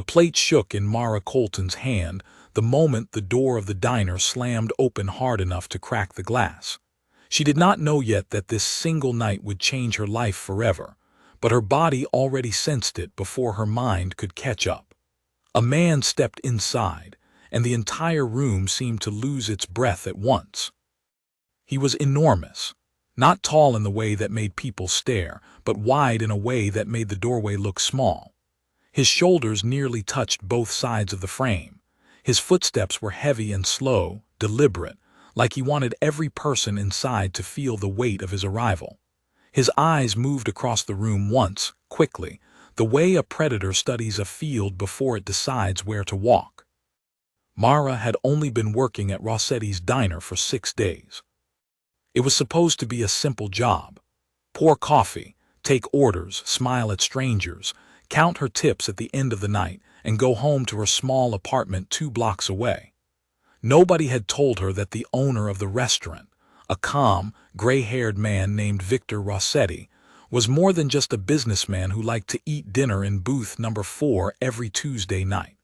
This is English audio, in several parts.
The plate shook in Mara Colton's hand the moment the door of the diner slammed open hard enough to crack the glass. She did not know yet that this single night would change her life forever, but her body already sensed it before her mind could catch up. A man stepped inside, and the entire room seemed to lose its breath at once. He was enormous, not tall in the way that made people stare, but wide in a way that made the doorway look small. His shoulders nearly touched both sides of the frame. His footsteps were heavy and slow, deliberate, like he wanted every person inside to feel the weight of his arrival. His eyes moved across the room once, quickly, the way a predator studies a field before it decides where to walk. Mara had only been working at Rossetti's diner for 6 days. It was supposed to be a simple job. Pour coffee, take orders, smile at strangers, count her tips at the end of the night, and go home to her small apartment 2 blocks away. Nobody had told her that the owner of the restaurant, a calm, gray-haired man named Victor Rossetti, was more than just a businessman who liked to eat dinner in booth number 4 every Tuesday night.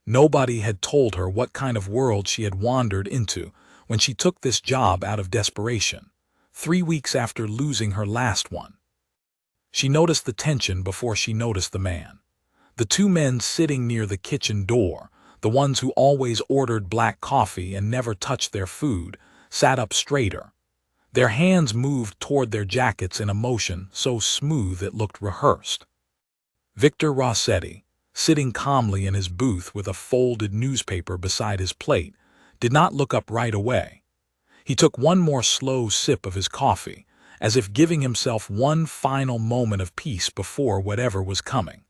Nobody had told her what kind of world she had wandered into when she took this job out of desperation, 3 weeks after losing her last one. She noticed the tension before she noticed the man. The 2 men sitting near the kitchen door, the ones who always ordered black coffee and never touched their food, sat up straighter. Their hands moved toward their jackets in a motion so smooth it looked rehearsed. Victor Rossetti, sitting calmly in his booth with a folded newspaper beside his plate, did not look up right away. He took one more slow sip of his coffee, as if giving himself one final moment of peace before whatever was coming.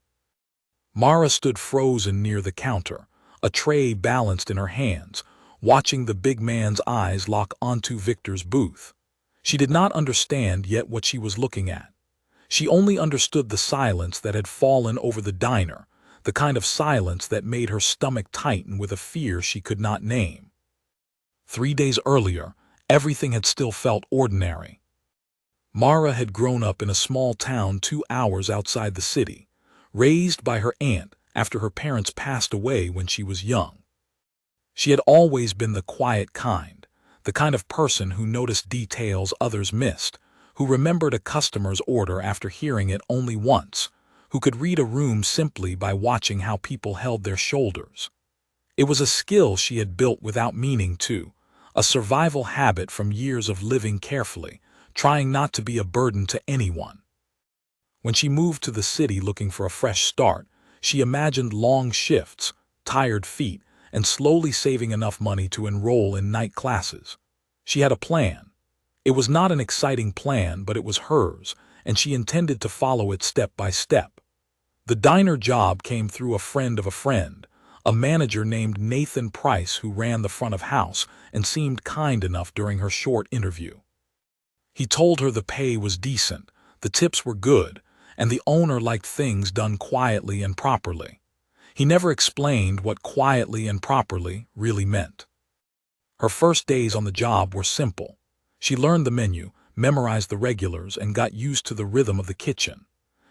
Mara stood frozen near the counter, a tray balanced in her hands, watching the big man's eyes lock onto Victor's booth. She did not understand yet what she was looking at. She only understood the silence that had fallen over the diner, the kind of silence that made her stomach tighten with a fear she could not name. 3 days earlier, everything had still felt ordinary. Mara had grown up in a small town 2 hours outside the city, raised by her aunt after her parents passed away when she was young. She had always been the quiet kind, the kind of person who noticed details others missed, who remembered a customer's order after hearing it only once, who could read a room simply by watching how people held their shoulders. It was a skill she had built without meaning to, a survival habit from years of living carefully, trying not to be a burden to anyone. When she moved to the city looking for a fresh start, she imagined long shifts, tired feet, and slowly saving enough money to enroll in night classes. She had a plan. It was not an exciting plan, but it was hers, and she intended to follow it step by step. The diner job came through a friend of a friend, a manager named Nathan Price who ran the front of house and seemed kind enough during her short interview. He told her the pay was decent, the tips were good, and the owner liked things done quietly and properly. He never explained what quietly and properly really meant. Her first days on the job were simple. She learned the menu, memorized the regulars, and got used to the rhythm of the kitchen.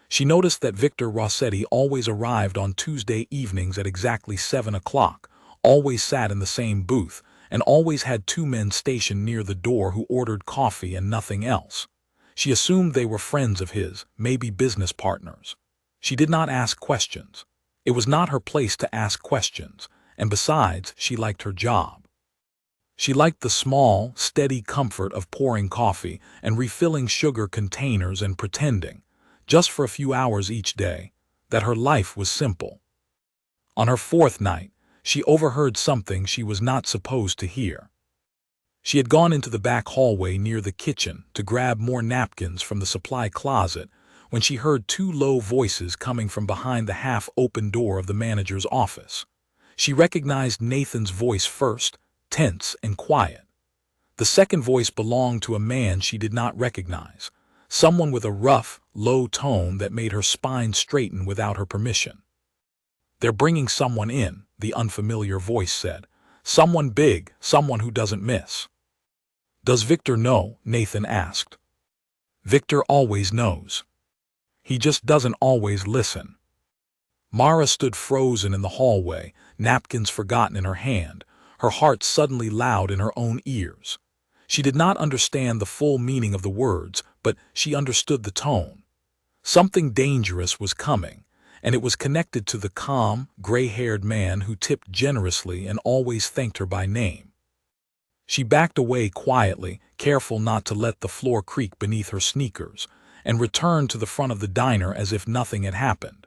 She noticed that Victor Rossetti always arrived on Tuesday evenings at exactly 7 o'clock, always sat in the same booth, and always had 2 men stationed near the door who ordered coffee and nothing else. She assumed they were friends of his, maybe business partners. She did not ask questions. It was not her place to ask questions, and besides, she liked her job. She liked the small, steady comfort of pouring coffee and refilling sugar containers and pretending, just for a few hours each day, that her life was simple. On her 4th night, she overheard something she was not supposed to hear. She had gone into the back hallway near the kitchen to grab more napkins from the supply closet when she heard 2 low voices coming from behind the half-open door of the manager's office. She recognized Nathan's voice first, tense and quiet. The second voice belonged to a man she did not recognize, someone with a rough, low tone that made her spine straighten without her permission. "They're bringing someone in," the unfamiliar voice said. "Someone big, someone who doesn't miss." "Does Victor know?" Nathan asked. "Victor always knows. He just doesn't always listen." Mara stood frozen in the hallway, napkins forgotten in her hand, her heart suddenly loud in her own ears. She did not understand the full meaning of the words, but she understood the tone. Something dangerous was coming, and it was connected to the calm, gray-haired man who tipped generously and always thanked her by name. She backed away quietly, careful not to let the floor creak beneath her sneakers, and returned to the front of the diner as if nothing had happened.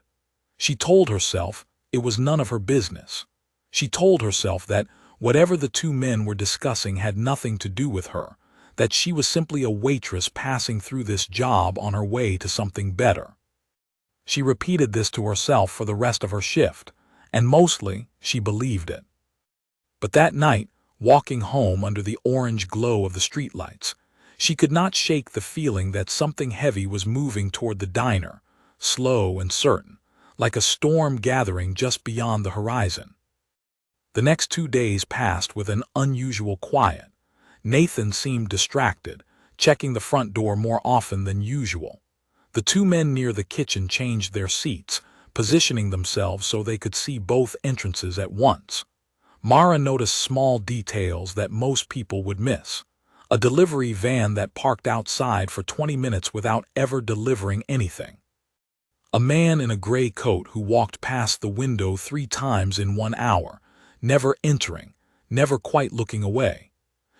She told herself it was none of her business. She told herself that whatever the two men were discussing had nothing to do with her, that she was simply a waitress passing through this job on her way to something better. She repeated this to herself for the rest of her shift, and mostly she believed it. But that night, walking home under the orange glow of the streetlights, she could not shake the feeling that something heavy was moving toward the diner, slow and certain, like a storm gathering just beyond the horizon. The next 2 days passed with an unusual quiet. Nathan seemed distracted, checking the front door more often than usual. The two men near the kitchen changed their seats, positioning themselves so they could see both entrances at once. Mara noticed small details that most people would miss. A delivery van that parked outside for 20 minutes without ever delivering anything. A man in a gray coat who walked past the window 3 times in 1 hour, never entering, never quite looking away.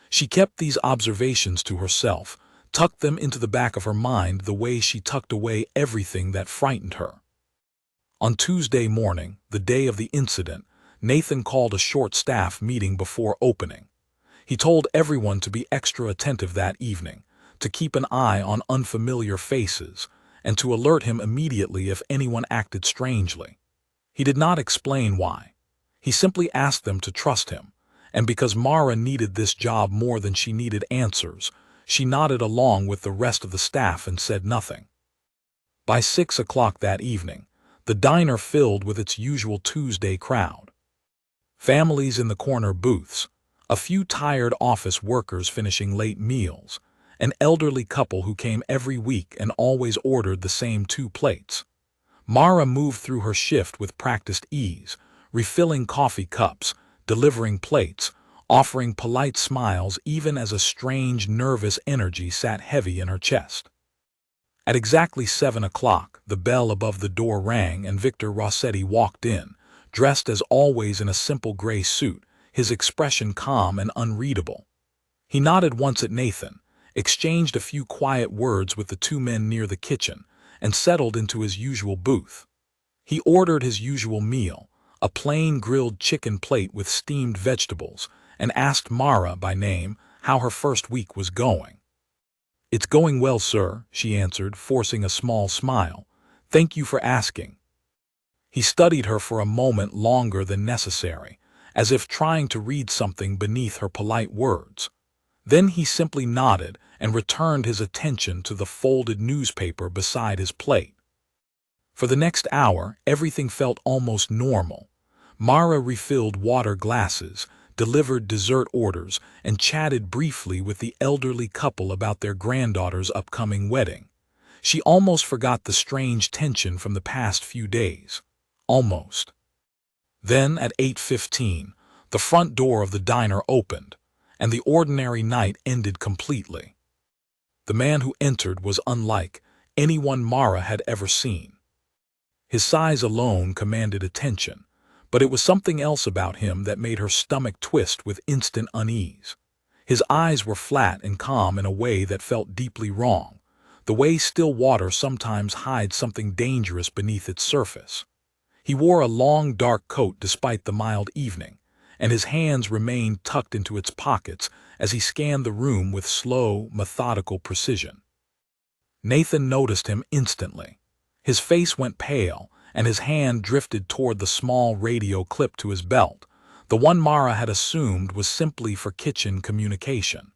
She kept these observations to herself, tucked them into the back of her mind the way she tucked away everything that frightened her. On Tuesday morning, the day of the incident, Nathan called a short staff meeting before opening. He told everyone to be extra attentive that evening, to keep an eye on unfamiliar faces, and to alert him immediately if anyone acted strangely. He did not explain why. He simply asked them to trust him, and because Mara needed this job more than she needed answers, she nodded along with the rest of the staff and said nothing. By 6 o'clock that evening, the diner filled with its usual Tuesday crowd. Families in the corner booths, a few tired office workers finishing late meals, an elderly couple who came every week and always ordered the same 2 plates. Mara moved through her shift with practiced ease, refilling coffee cups, delivering plates, offering polite smiles even as a strange, nervous energy sat heavy in her chest. At exactly 7 o'clock, the bell above the door rang and Victor Rossetti walked in, dressed as always in a simple gray suit, his expression calm and unreadable. He nodded once at Nathan, exchanged a few quiet words with the 2 men near the kitchen, and settled into his usual booth. He ordered his usual meal, a plain grilled chicken plate with steamed vegetables, and asked Mara by name how her first week was going. "It's going well, sir," she answered, forcing a small smile. "Thank you for asking." He studied her for a moment longer than necessary, as if trying to read something beneath her polite words. Then he simply nodded and returned his attention to the folded newspaper beside his plate. For the next hour, everything felt almost normal. Mara refilled water glasses, delivered dessert orders, and chatted briefly with the elderly couple about their granddaughter's upcoming wedding. She almost forgot the strange tension from the past few days. Almost. Then, at 8:15, the front door of the diner opened, and the ordinary night ended completely. The man who entered was unlike anyone Mara had ever seen. His size alone commanded attention, but it was something else about him that made her stomach twist with instant unease. His eyes were flat and calm in a way that felt deeply wrong, the way still water sometimes hides something dangerous beneath its surface. He wore a long dark coat despite the mild evening, and his hands remained tucked into its pockets as he scanned the room with slow, methodical precision. Nathan noticed him instantly. His face went pale, and his hand drifted toward the small radio clipped to his belt, the one Mara had assumed was simply for kitchen communication.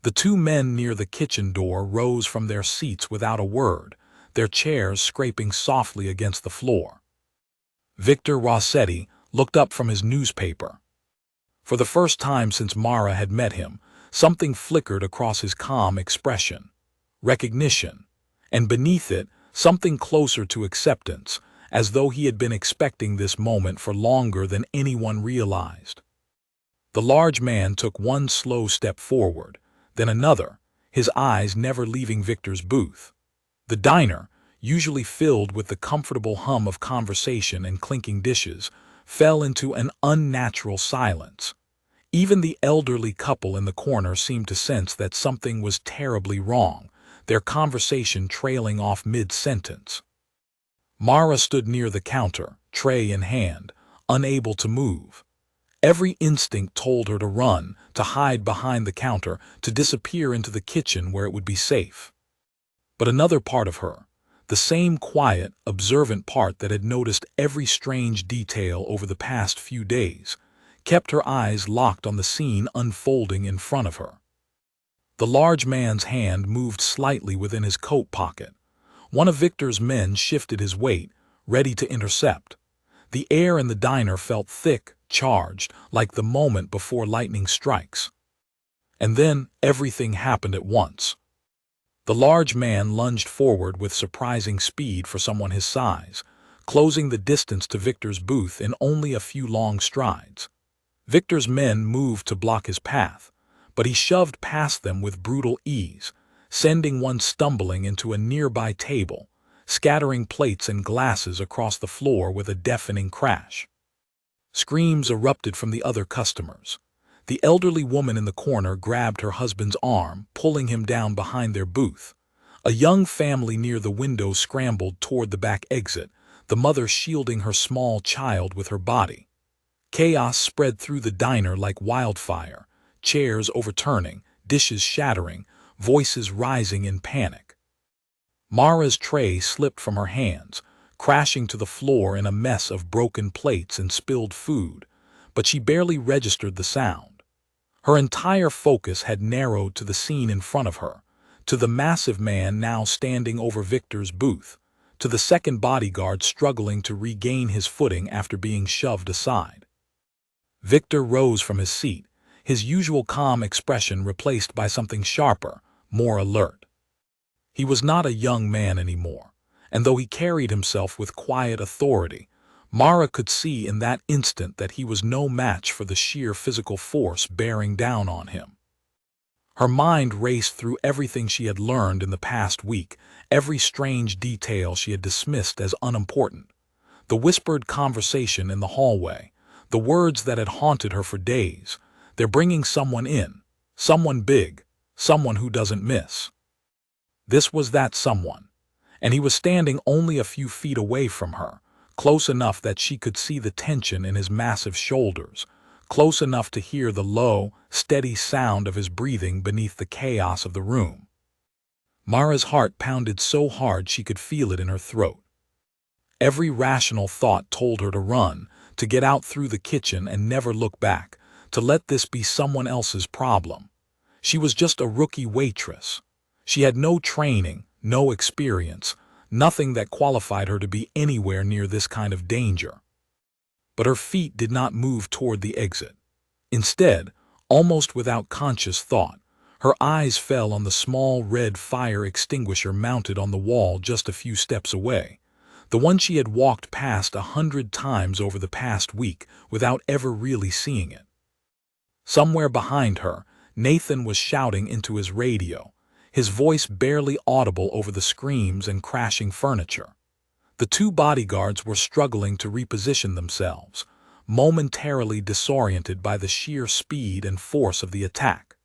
The 2 men near the kitchen door rose from their seats without a word, their chairs scraping softly against the floor. Victor Rossetti looked up from his newspaper. For the first time since Mara had met him, something flickered across his calm expression. Recognition. And beneath it, something closer to acceptance, as though he had been expecting this moment for longer than anyone realized. The large man took one slow step forward, then another, his eyes never leaving Victor's booth. The diner, usually filled with the comfortable hum of conversation and clinking dishes, fell into an unnatural silence. Even the elderly couple in the corner seemed to sense that something was terribly wrong, their conversation trailing off mid-sentence. Mara stood near the counter, tray in hand, unable to move. Every instinct told her to run, to hide behind the counter, to disappear into the kitchen where it would be safe. But another part of her, the same quiet, observant part that had noticed every strange detail over the past few days, kept her eyes locked on the scene unfolding in front of her. The large man's hand moved slightly within his coat pocket. One of Victor's men shifted his weight, ready to intercept. The air in the diner felt thick, charged, like the moment before lightning strikes. And then everything happened at once. The large man lunged forward with surprising speed for someone his size, closing the distance to Victor's booth in only a few long strides. Victor's men moved to block his path, but he shoved past them with brutal ease, sending one stumbling into a nearby table, scattering plates and glasses across the floor with a deafening crash. Screams erupted from the other customers. The elderly woman in the corner grabbed her husband's arm, pulling him down behind their booth. A young family near the window scrambled toward the back exit, the mother shielding her small child with her body. Chaos spread through the diner like wildfire, chairs overturning, dishes shattering, voices rising in panic. Mara's tray slipped from her hands, crashing to the floor in a mess of broken plates and spilled food, but she barely registered the sound. Her entire focus had narrowed to the scene in front of her, to the massive man now standing over Victor's booth, to the second bodyguard struggling to regain his footing after being shoved aside. Victor rose from his seat, his usual calm expression replaced by something sharper, more alert. He was not a young man anymore, and though he carried himself with quiet authority, Mara could see in that instant that he was no match for the sheer physical force bearing down on him. Her mind raced through everything she had learned in the past week, every strange detail she had dismissed as unimportant. The whispered conversation in the hallway, the words that had haunted her for days. They're bringing someone in, someone big, someone who doesn't miss. This was that someone, and he was standing only a few feet away from her, close enough that she could see the tension in his massive shoulders, close enough to hear the low, steady sound of his breathing beneath the chaos of the room. Mara's heart pounded so hard she could feel it in her throat. Every rational thought told her to run, to get out through the kitchen and never look back, to let this be someone else's problem. She was just a rookie waitress. She had no training, no experience, nothing that qualified her to be anywhere near this kind of danger. But her feet did not move toward the exit. Instead, almost without conscious thought, her eyes fell on the small red fire extinguisher mounted on the wall just a few steps away, the one she had walked past 100 times over the past week without ever really seeing it. Somewhere behind her, Nathan was shouting into his radio, his voice barely audible over the screams and crashing furniture. The two bodyguards were struggling to reposition themselves, momentarily disoriented by the sheer speed and force of the attack.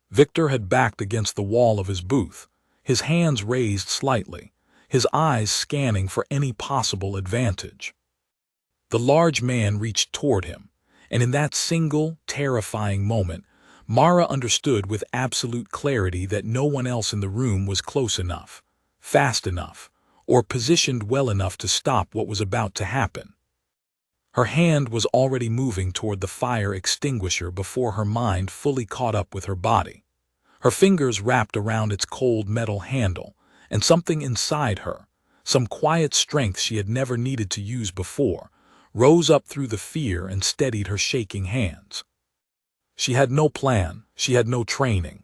Victor had backed against the wall of his booth, his hands raised slightly, his eyes scanning for any possible advantage. The large man reached toward him, and in that single, terrifying moment, Mara understood with absolute clarity that no one else in the room was close enough, fast enough, or positioned well enough to stop what was about to happen. Her hand was already moving toward the fire extinguisher before her mind fully caught up with her body. Her fingers wrapped around its cold metal handle, and something inside her, some quiet strength she had never needed to use before, rose up through the fear and steadied her shaking hands. She had no plan, she had no training.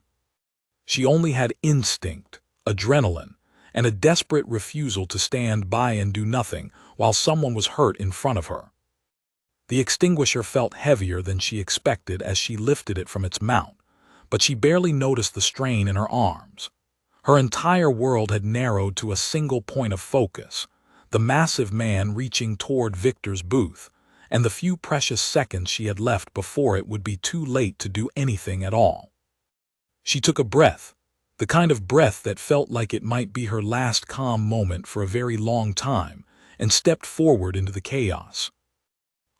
She only had instinct, adrenaline, and a desperate refusal to stand by and do nothing while someone was hurt in front of her. The extinguisher felt heavier than she expected as she lifted it from its mount, but she barely noticed the strain in her arms. Her entire world had narrowed to a single point of focus, the massive man reaching toward Victor's booth, and the few precious seconds she had left before it would be too late to do anything at all. She took a breath, the kind of breath that felt like it might be her last calm moment for a very long time, and stepped forward into the chaos.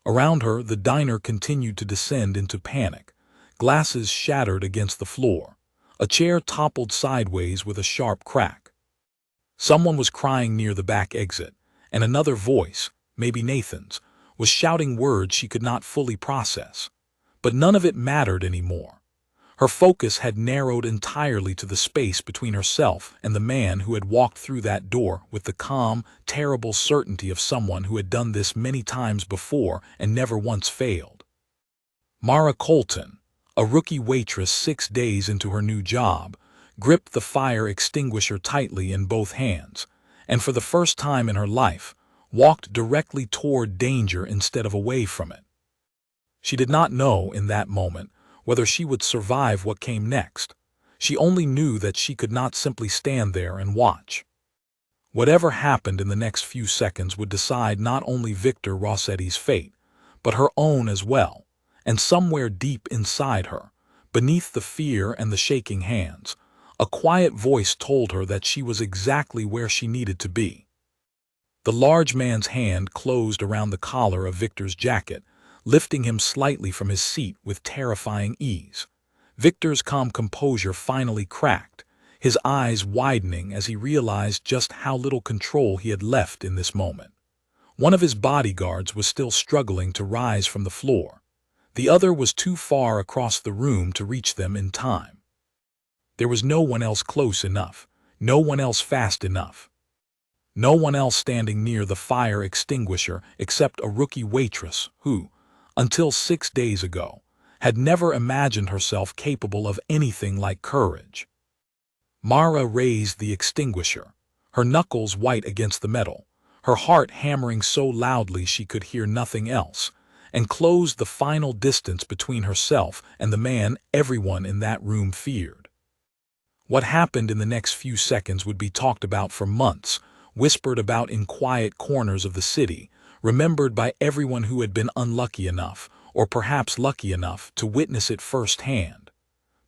Around her, the diner continued to descend into panic. Glasses shattered against the floor. A chair toppled sideways with a sharp crack. Someone was crying near the back exit, and another voice, maybe Nathan's, was shouting words she could not fully process. But none of it mattered anymore. Her focus had narrowed entirely to the space between herself and the man who had walked through that door with the calm, terrible certainty of someone who had done this many times before and never once failed. Mara Colton, a rookie waitress 6 days into her new job, gripped the fire extinguisher tightly in both hands, and for the first time in her life, walked directly toward danger instead of away from it. She did not know, in that moment, whether she would survive what came next. She only knew that she could not simply stand there and watch. Whatever happened in the next few seconds would decide not only Victor Rossetti's fate, but her own as well, and somewhere deep inside her, beneath the fear and the shaking hands, a quiet voice told her that she was exactly where she needed to be. The large man's hand closed around the collar of Victor's jacket, lifting him slightly from his seat with terrifying ease. Victor's calm composure finally cracked, his eyes widening as he realized just how little control he had left in this moment. One of his bodyguards was still struggling to rise from the floor. The other was too far across the room to reach them in time. There was no one else close enough, no one else fast enough. No one else standing near the fire extinguisher except a rookie waitress who, until 6 days ago, had never imagined herself capable of anything like courage. Mara raised the extinguisher, her knuckles white against the metal, her heart hammering so loudly she could hear nothing else, and closed the final distance between herself and the man everyone in that room feared. What happened in the next few seconds would be talked about for months, whispered about in quiet corners of the city, remembered by everyone who had been unlucky enough, or perhaps lucky enough, to witness it firsthand.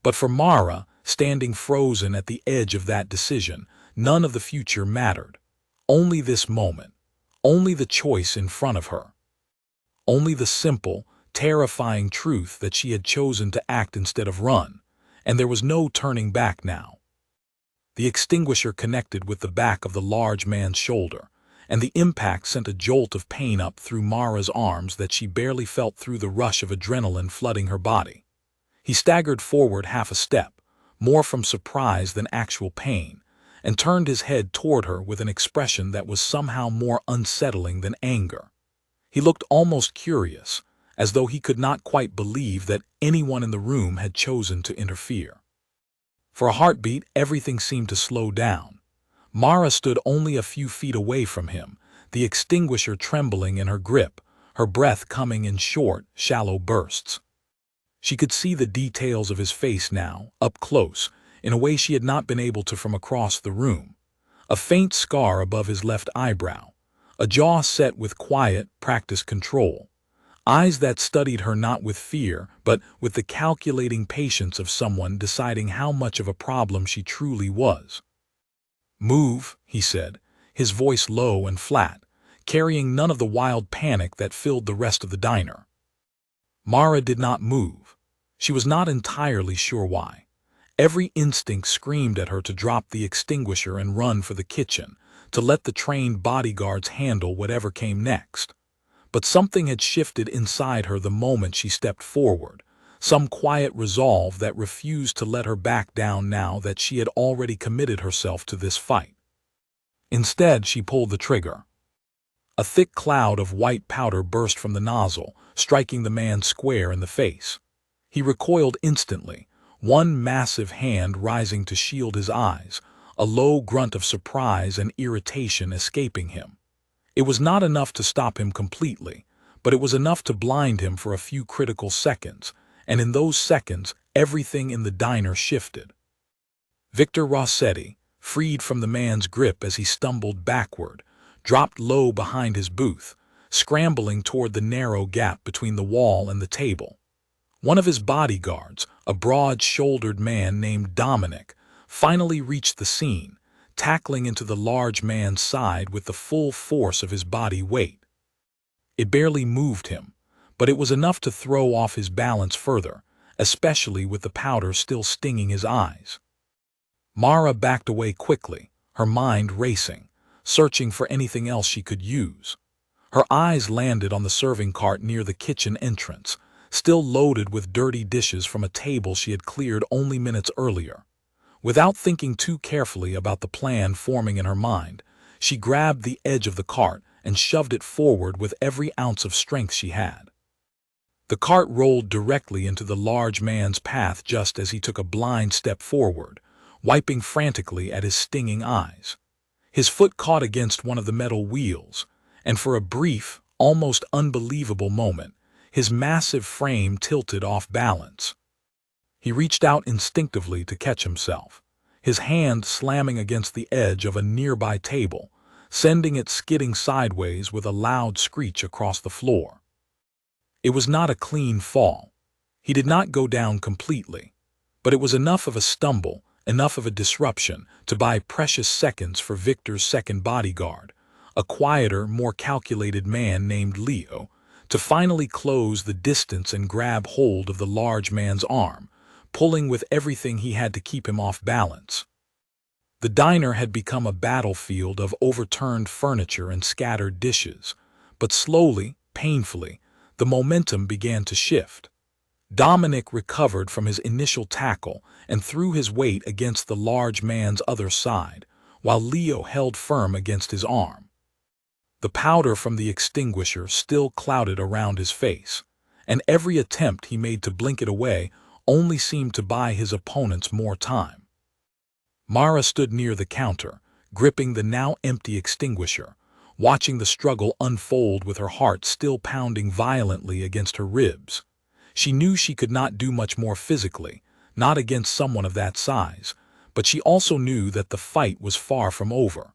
But for Mara, standing frozen at the edge of that decision, none of the future mattered. Only this moment, only the choice in front of her. Only the simple, terrifying truth that she had chosen to act instead of run, and there was no turning back now. The extinguisher connected with the back of the large man's shoulder, and the impact sent a jolt of pain up through Mara's arms that she barely felt through the rush of adrenaline flooding her body. He staggered forward half a step, more from surprise than actual pain, and turned his head toward her with an expression that was somehow more unsettling than anger. He looked almost curious, as though he could not quite believe that anyone in the room had chosen to interfere. For a heartbeat, everything seemed to slow down. Mara stood only a few feet away from him, the extinguisher trembling in her grip, her breath coming in short, shallow bursts. She could see the details of his face now, up close, in a way she had not been able to from across the room. A faint scar above his left eyebrow, a jaw set with quiet, practiced control, eyes that studied her not with fear, but with the calculating patience of someone deciding how much of a problem she truly was. "Move," he said, his voice low and flat, carrying none of the wild panic that filled the rest of the diner. Mara did not move. She was not entirely sure why. Every instinct screamed at her to drop the extinguisher and run for the kitchen, to let the trained bodyguards handle whatever came next. But something had shifted inside her the moment she stepped forward, some quiet resolve that refused to let her back down now that she had already committed herself to this fight. Instead, she pulled the trigger. A thick cloud of white powder burst from the nozzle, striking the man square in the face. He recoiled instantly, one massive hand rising to shield his eyes, a low grunt of surprise and irritation escaping him. It was not enough to stop him completely, but it was enough to blind him for a few critical seconds, and in those seconds, everything in the diner shifted. Victor Rossetti, freed from the man's grip as he stumbled backward, dropped low behind his booth, scrambling toward the narrow gap between the wall and the table. One of his bodyguards, a broad-shouldered man named Dominic, finally reached the scene, tackling into the large man's side with the full force of his body weight. It barely moved him, but it was enough to throw off his balance further, especially with the powder still stinging his eyes. Mara backed away quickly, her mind racing, searching for anything else she could use. Her eyes landed on the serving cart near the kitchen entrance, still loaded with dirty dishes from a table she had cleared only minutes earlier. Without thinking too carefully about the plan forming in her mind, she grabbed the edge of the cart and shoved it forward with every ounce of strength she had. The cart rolled directly into the large man's path just as he took a blind step forward, wiping frantically at his stinging eyes. His foot caught against one of the metal wheels, and for a brief, almost unbelievable moment, his massive frame tilted off balance. He reached out instinctively to catch himself, his hand slamming against the edge of a nearby table, sending it skidding sideways with a loud screech across the floor. It was not a clean fall. He did not go down completely, but it was enough of a stumble, enough of a disruption to buy precious seconds for Victor's second bodyguard, a quieter, more calculated man named Leo, to finally close the distance and grab hold of the large man's arm, pulling with everything he had to keep him off balance. The diner had become a battlefield of overturned furniture and scattered dishes, but slowly, painfully, the momentum began to shift. Dominic recovered from his initial tackle and threw his weight against the large man's other side, while Leo held firm against his arm. The powder from the extinguisher still clouded around his face, and every attempt he made to blink it away only seemed to buy his opponents more time. Mara stood near the counter, gripping the now empty extinguisher, watching the struggle unfold with her heart still pounding violently against her ribs. She knew she could not do much more physically, not against someone of that size, but she also knew that the fight was far from over.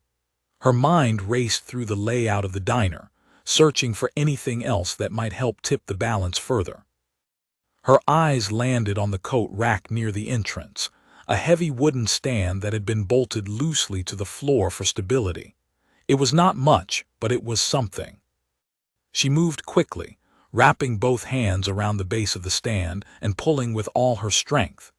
Her mind raced through the layout of the diner, searching for anything else that might help tip the balance further. Her eyes landed on the coat rack near the entrance, a heavy wooden stand that had been bolted loosely to the floor for stability. It was not much, but it was something. She moved quickly, wrapping both hands around the base of the stand and pulling with all her strength.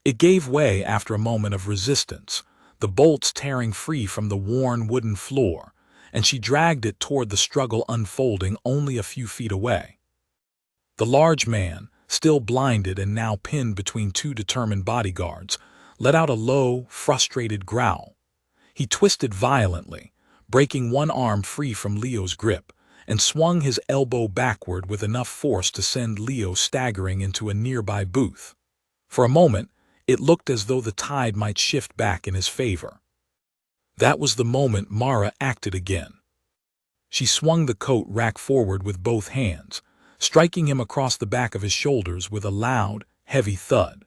It gave way after a moment of resistance, the bolts tearing free from the worn wooden floor, and she dragged it toward the struggle unfolding only a few feet away. The large man, still blinded and now pinned between two determined bodyguards, let out a low, frustrated growl. He twisted violently, breaking one arm free from Leo's grip, and swung his elbow backward with enough force to send Leo staggering into a nearby booth. For a moment, it looked as though the tide might shift back in his favor. That was the moment Mara acted again. She swung the coat rack forward with both hands, striking him across the back of his shoulders with a loud, heavy thud.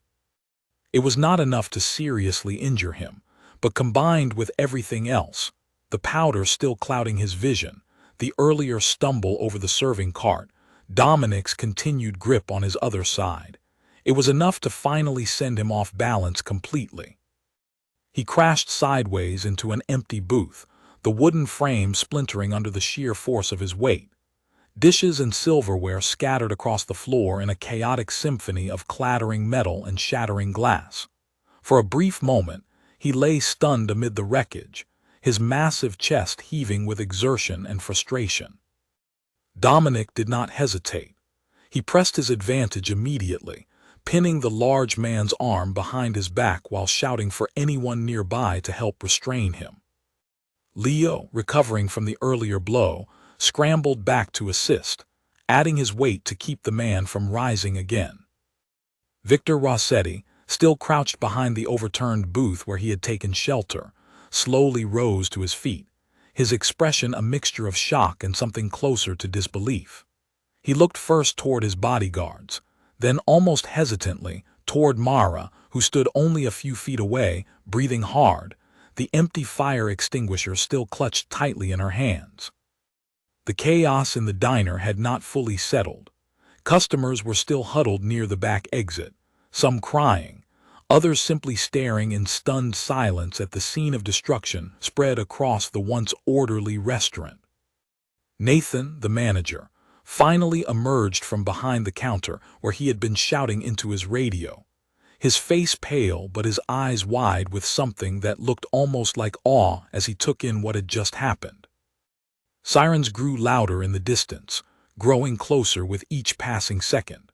It was not enough to seriously injure him, but combined with everything else, the powder still clouding his vision, the earlier stumble over the serving cart, Dominic's continued grip on his other side, it was enough to finally send him off balance completely. He crashed sideways into an empty booth, the wooden frame splintering under the sheer force of his weight. Dishes and silverware scattered across the floor in a chaotic symphony of clattering metal and shattering glass. For a brief moment, he lay stunned amid the wreckage, his massive chest heaving with exertion and frustration. Dominic did not hesitate. He pressed his advantage immediately, pinning the large man's arm behind his back while shouting for anyone nearby to help restrain him. Leo, recovering from the earlier blow, scrambled back to assist, adding his weight to keep the man from rising again. Victor Rossetti, still crouched behind the overturned booth where he had taken shelter, slowly rose to his feet, his expression a mixture of shock and something closer to disbelief. He looked first toward his bodyguards, then almost hesitantly toward Mara, who stood only a few feet away, breathing hard, the empty fire extinguisher still clutched tightly in her hands. The chaos in the diner had not fully settled. Customers were still huddled near the back exit, some crying, others simply staring in stunned silence at the scene of destruction spread across the once orderly restaurant. Nathan, the manager, finally emerged from behind the counter where he had been shouting into his radio, his face pale but his eyes wide with something that looked almost like awe as he took in what had just happened. Sirens grew louder in the distance, growing closer with each passing second.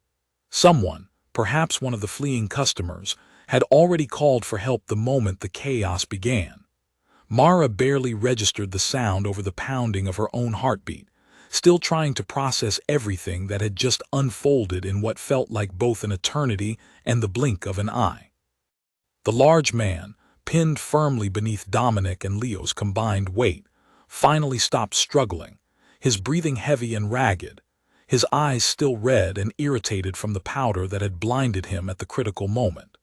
Someone, perhaps one of the fleeing customers, had already called for help the moment the chaos began. Mara barely registered the sound over the pounding of her own heartbeat, still trying to process everything that had just unfolded in what felt like both an eternity and the blink of an eye. The large man, pinned firmly beneath Dominic and Leo's combined weight, finally stopped struggling, his breathing heavy and ragged, his eyes still red and irritated from the powder that had blinded him at the critical moment.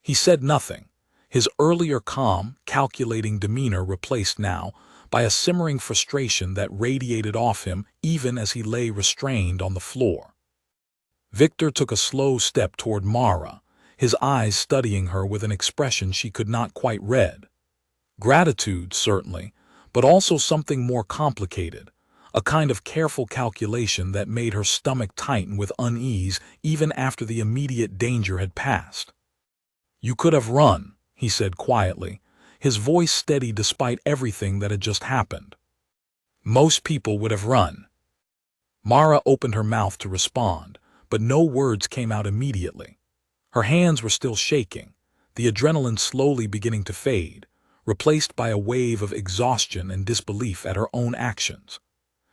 He said nothing, his earlier calm, calculating demeanor replaced now by a simmering frustration that radiated off him even as he lay restrained on the floor. Victor took a slow step toward Mara, his eyes studying her with an expression she could not quite read. Gratitude, certainly, but also something more complicated, a kind of careful calculation that made her stomach tighten with unease even after the immediate danger had passed. "You could have run," he said quietly, his voice steady despite everything that had just happened. "Most people would have run." Mara opened her mouth to respond, but no words came out immediately. Her hands were still shaking, the adrenaline slowly beginning to fade, replaced by a wave of exhaustion and disbelief at her own actions.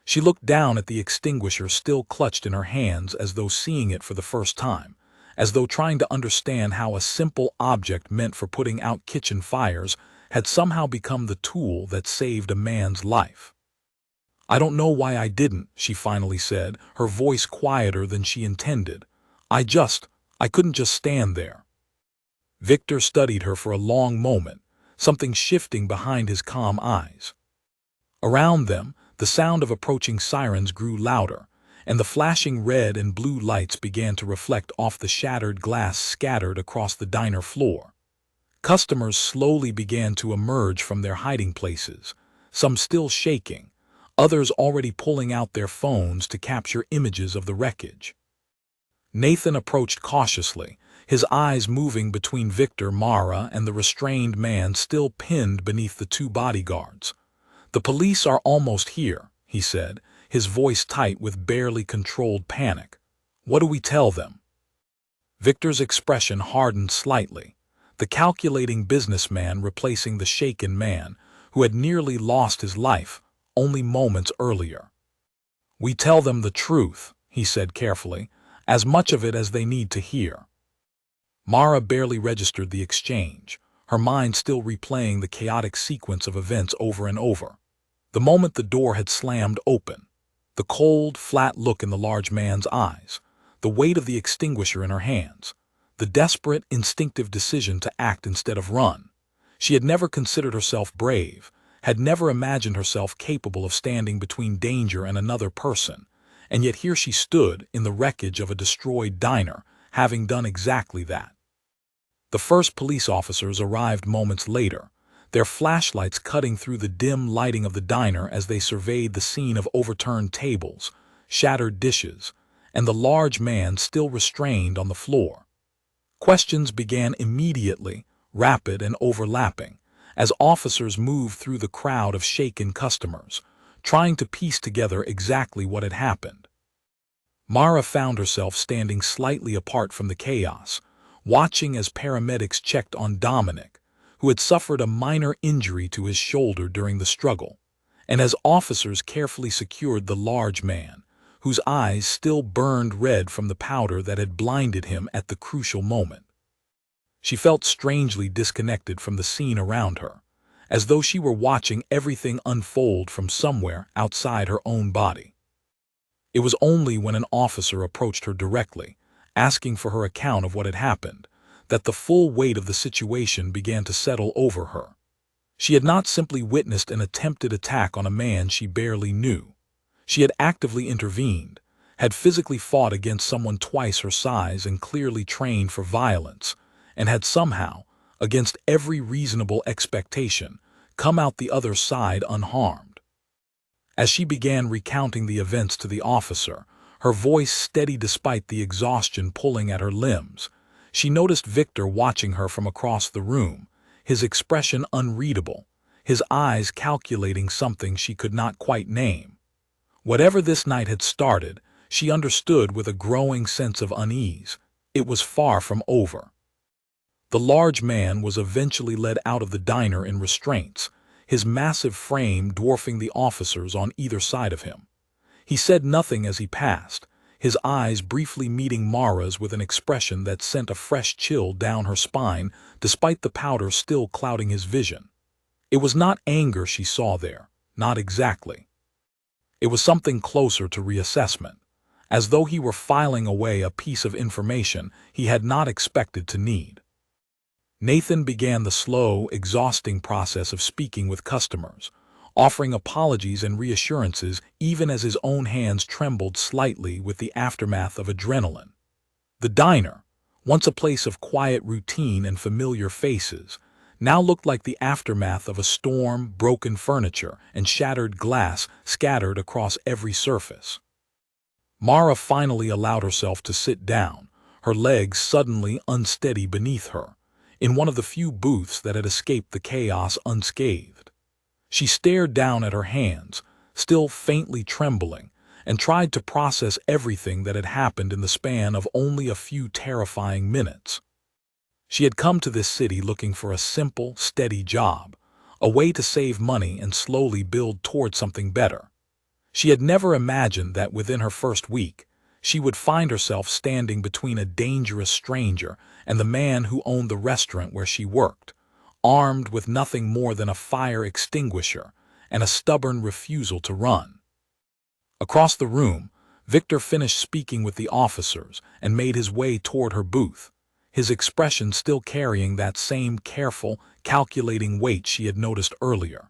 She looked down at the extinguisher still clutched in her hands as though seeing it for the first time, as though trying to understand how a simple object meant for putting out kitchen fires had somehow become the tool that saved a man's life. "I don't know why I didn't," she finally said, her voice quieter than she intended. I couldn't just stand there." Victor studied her for a long moment, something shifting behind his calm eyes. Around them, the sound of approaching sirens grew louder, and the flashing red and blue lights began to reflect off the shattered glass scattered across the diner floor. Customers slowly began to emerge from their hiding places, some still shaking, others already pulling out their phones to capture images of the wreckage. Nathan approached cautiously, his eyes moving between Victor, Mara, and the restrained man still pinned beneath the two bodyguards. "The police are almost here," he said, his voice tight with barely controlled panic. "What do we tell them?" Victor's expression hardened slightly, the calculating businessman replacing the shaken man who had nearly lost his life only moments earlier. "We tell them the truth," he said carefully, "as much of it as they need to hear." Mara barely registered the exchange, her mind still replaying the chaotic sequence of events over and over. The moment the door had slammed open, the cold, flat look in the large man's eyes, the weight of the extinguisher in her hands, the desperate, instinctive decision to act instead of run. She had never considered herself brave, had never imagined herself capable of standing between danger and another person, and yet here she stood in the wreckage of a destroyed diner, having done exactly that. The first police officers arrived moments later, their flashlights cutting through the dim lighting of the diner as they surveyed the scene of overturned tables, shattered dishes, and the large man still restrained on the floor. Questions began immediately, rapid and overlapping, as officers moved through the crowd of shaken customers, trying to piece together exactly what had happened. Mara found herself standing slightly apart from the chaos, watching as paramedics checked on Dominic, who had suffered a minor injury to his shoulder during the struggle, and as officers carefully secured the large man, whose eyes still burned red from the powder that had blinded him at the crucial moment. She felt strangely disconnected from the scene around her, as though she were watching everything unfold from somewhere outside her own body. It was only when an officer approached her directly, asking for her account of what had happened, that the full weight of the situation began to settle over her. She had not simply witnessed an attempted attack on a man she barely knew. She had actively intervened, had physically fought against someone twice her size and clearly trained for violence, and had somehow, against every reasonable expectation, come out the other side unharmed. As she began recounting the events to the officer, her voice steady despite the exhaustion pulling at her limbs, she noticed Victor watching her from across the room, his expression unreadable, his eyes calculating something she could not quite name. Whatever this night had started, she understood with a growing sense of unease. It was far from over. The large man was eventually led out of the diner in restraints, his massive frame dwarfing the officers on either side of him. He said nothing as he passed, his eyes briefly meeting Mara's with an expression that sent a fresh chill down her spine despite the powder still clouding his vision. It was not anger she saw there, not exactly. It was something closer to reassessment, as though he were filing away a piece of information he had not expected to need. Nathan began the slow, exhausting process of speaking with customers, offering apologies and reassurances even as his own hands trembled slightly with the aftermath of adrenaline. The diner, once a place of quiet routine and familiar faces, now looked like the aftermath of a storm, broken furniture, and shattered glass scattered across every surface. Mara finally allowed herself to sit down, her legs suddenly unsteady beneath her, in one of the few booths that had escaped the chaos unscathed. She stared down at her hands, still faintly trembling, and tried to process everything that had happened in the span of only a few terrifying minutes. She had come to this city looking for a simple, steady job, a way to save money and slowly build toward something better. She had never imagined that within her first week, she would find herself standing between a dangerous stranger and the man who owned the restaurant where she worked, armed with nothing more than a fire extinguisher and a stubborn refusal to run. Across the room, Victor finished speaking with the officers and made his way toward her booth, his expression still carrying that same careful, calculating weight she had noticed earlier.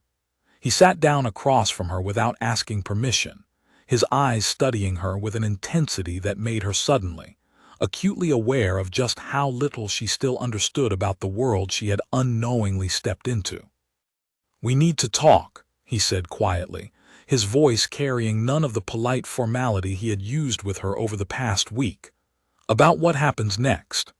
He sat down across from her without asking permission, his eyes studying her with an intensity that made her suddenly, acutely aware of just how little she still understood about the world she had unknowingly stepped into. "We need to talk," he said quietly, his voice carrying none of the polite formality he had used with her over the past week. "About what happens next."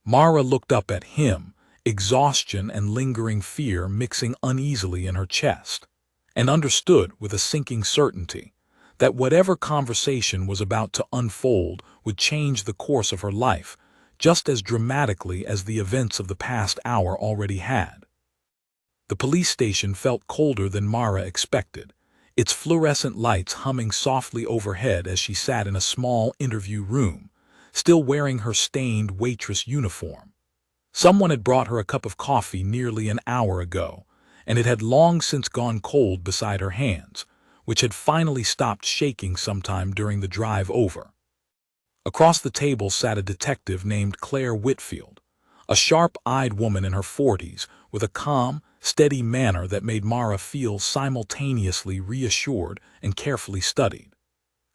Mara looked up at him, exhaustion and lingering fear mixing uneasily in her chest, and understood with a sinking certainty that whatever conversation was about to unfold would change the course of her life just as dramatically as the events of the past hour already had. The police station felt colder than Mara expected, its fluorescent lights humming softly overhead as she sat in a small interview room, still wearing her stained waitress uniform. Someone had brought her a cup of coffee nearly an hour ago, and it had long since gone cold beside her hands, which had finally stopped shaking sometime during the drive over. Across the table sat a detective named Claire Whitfield, a sharp-eyed woman in her 40s with a calm, steady manner that made Mara feel simultaneously reassured and carefully studied.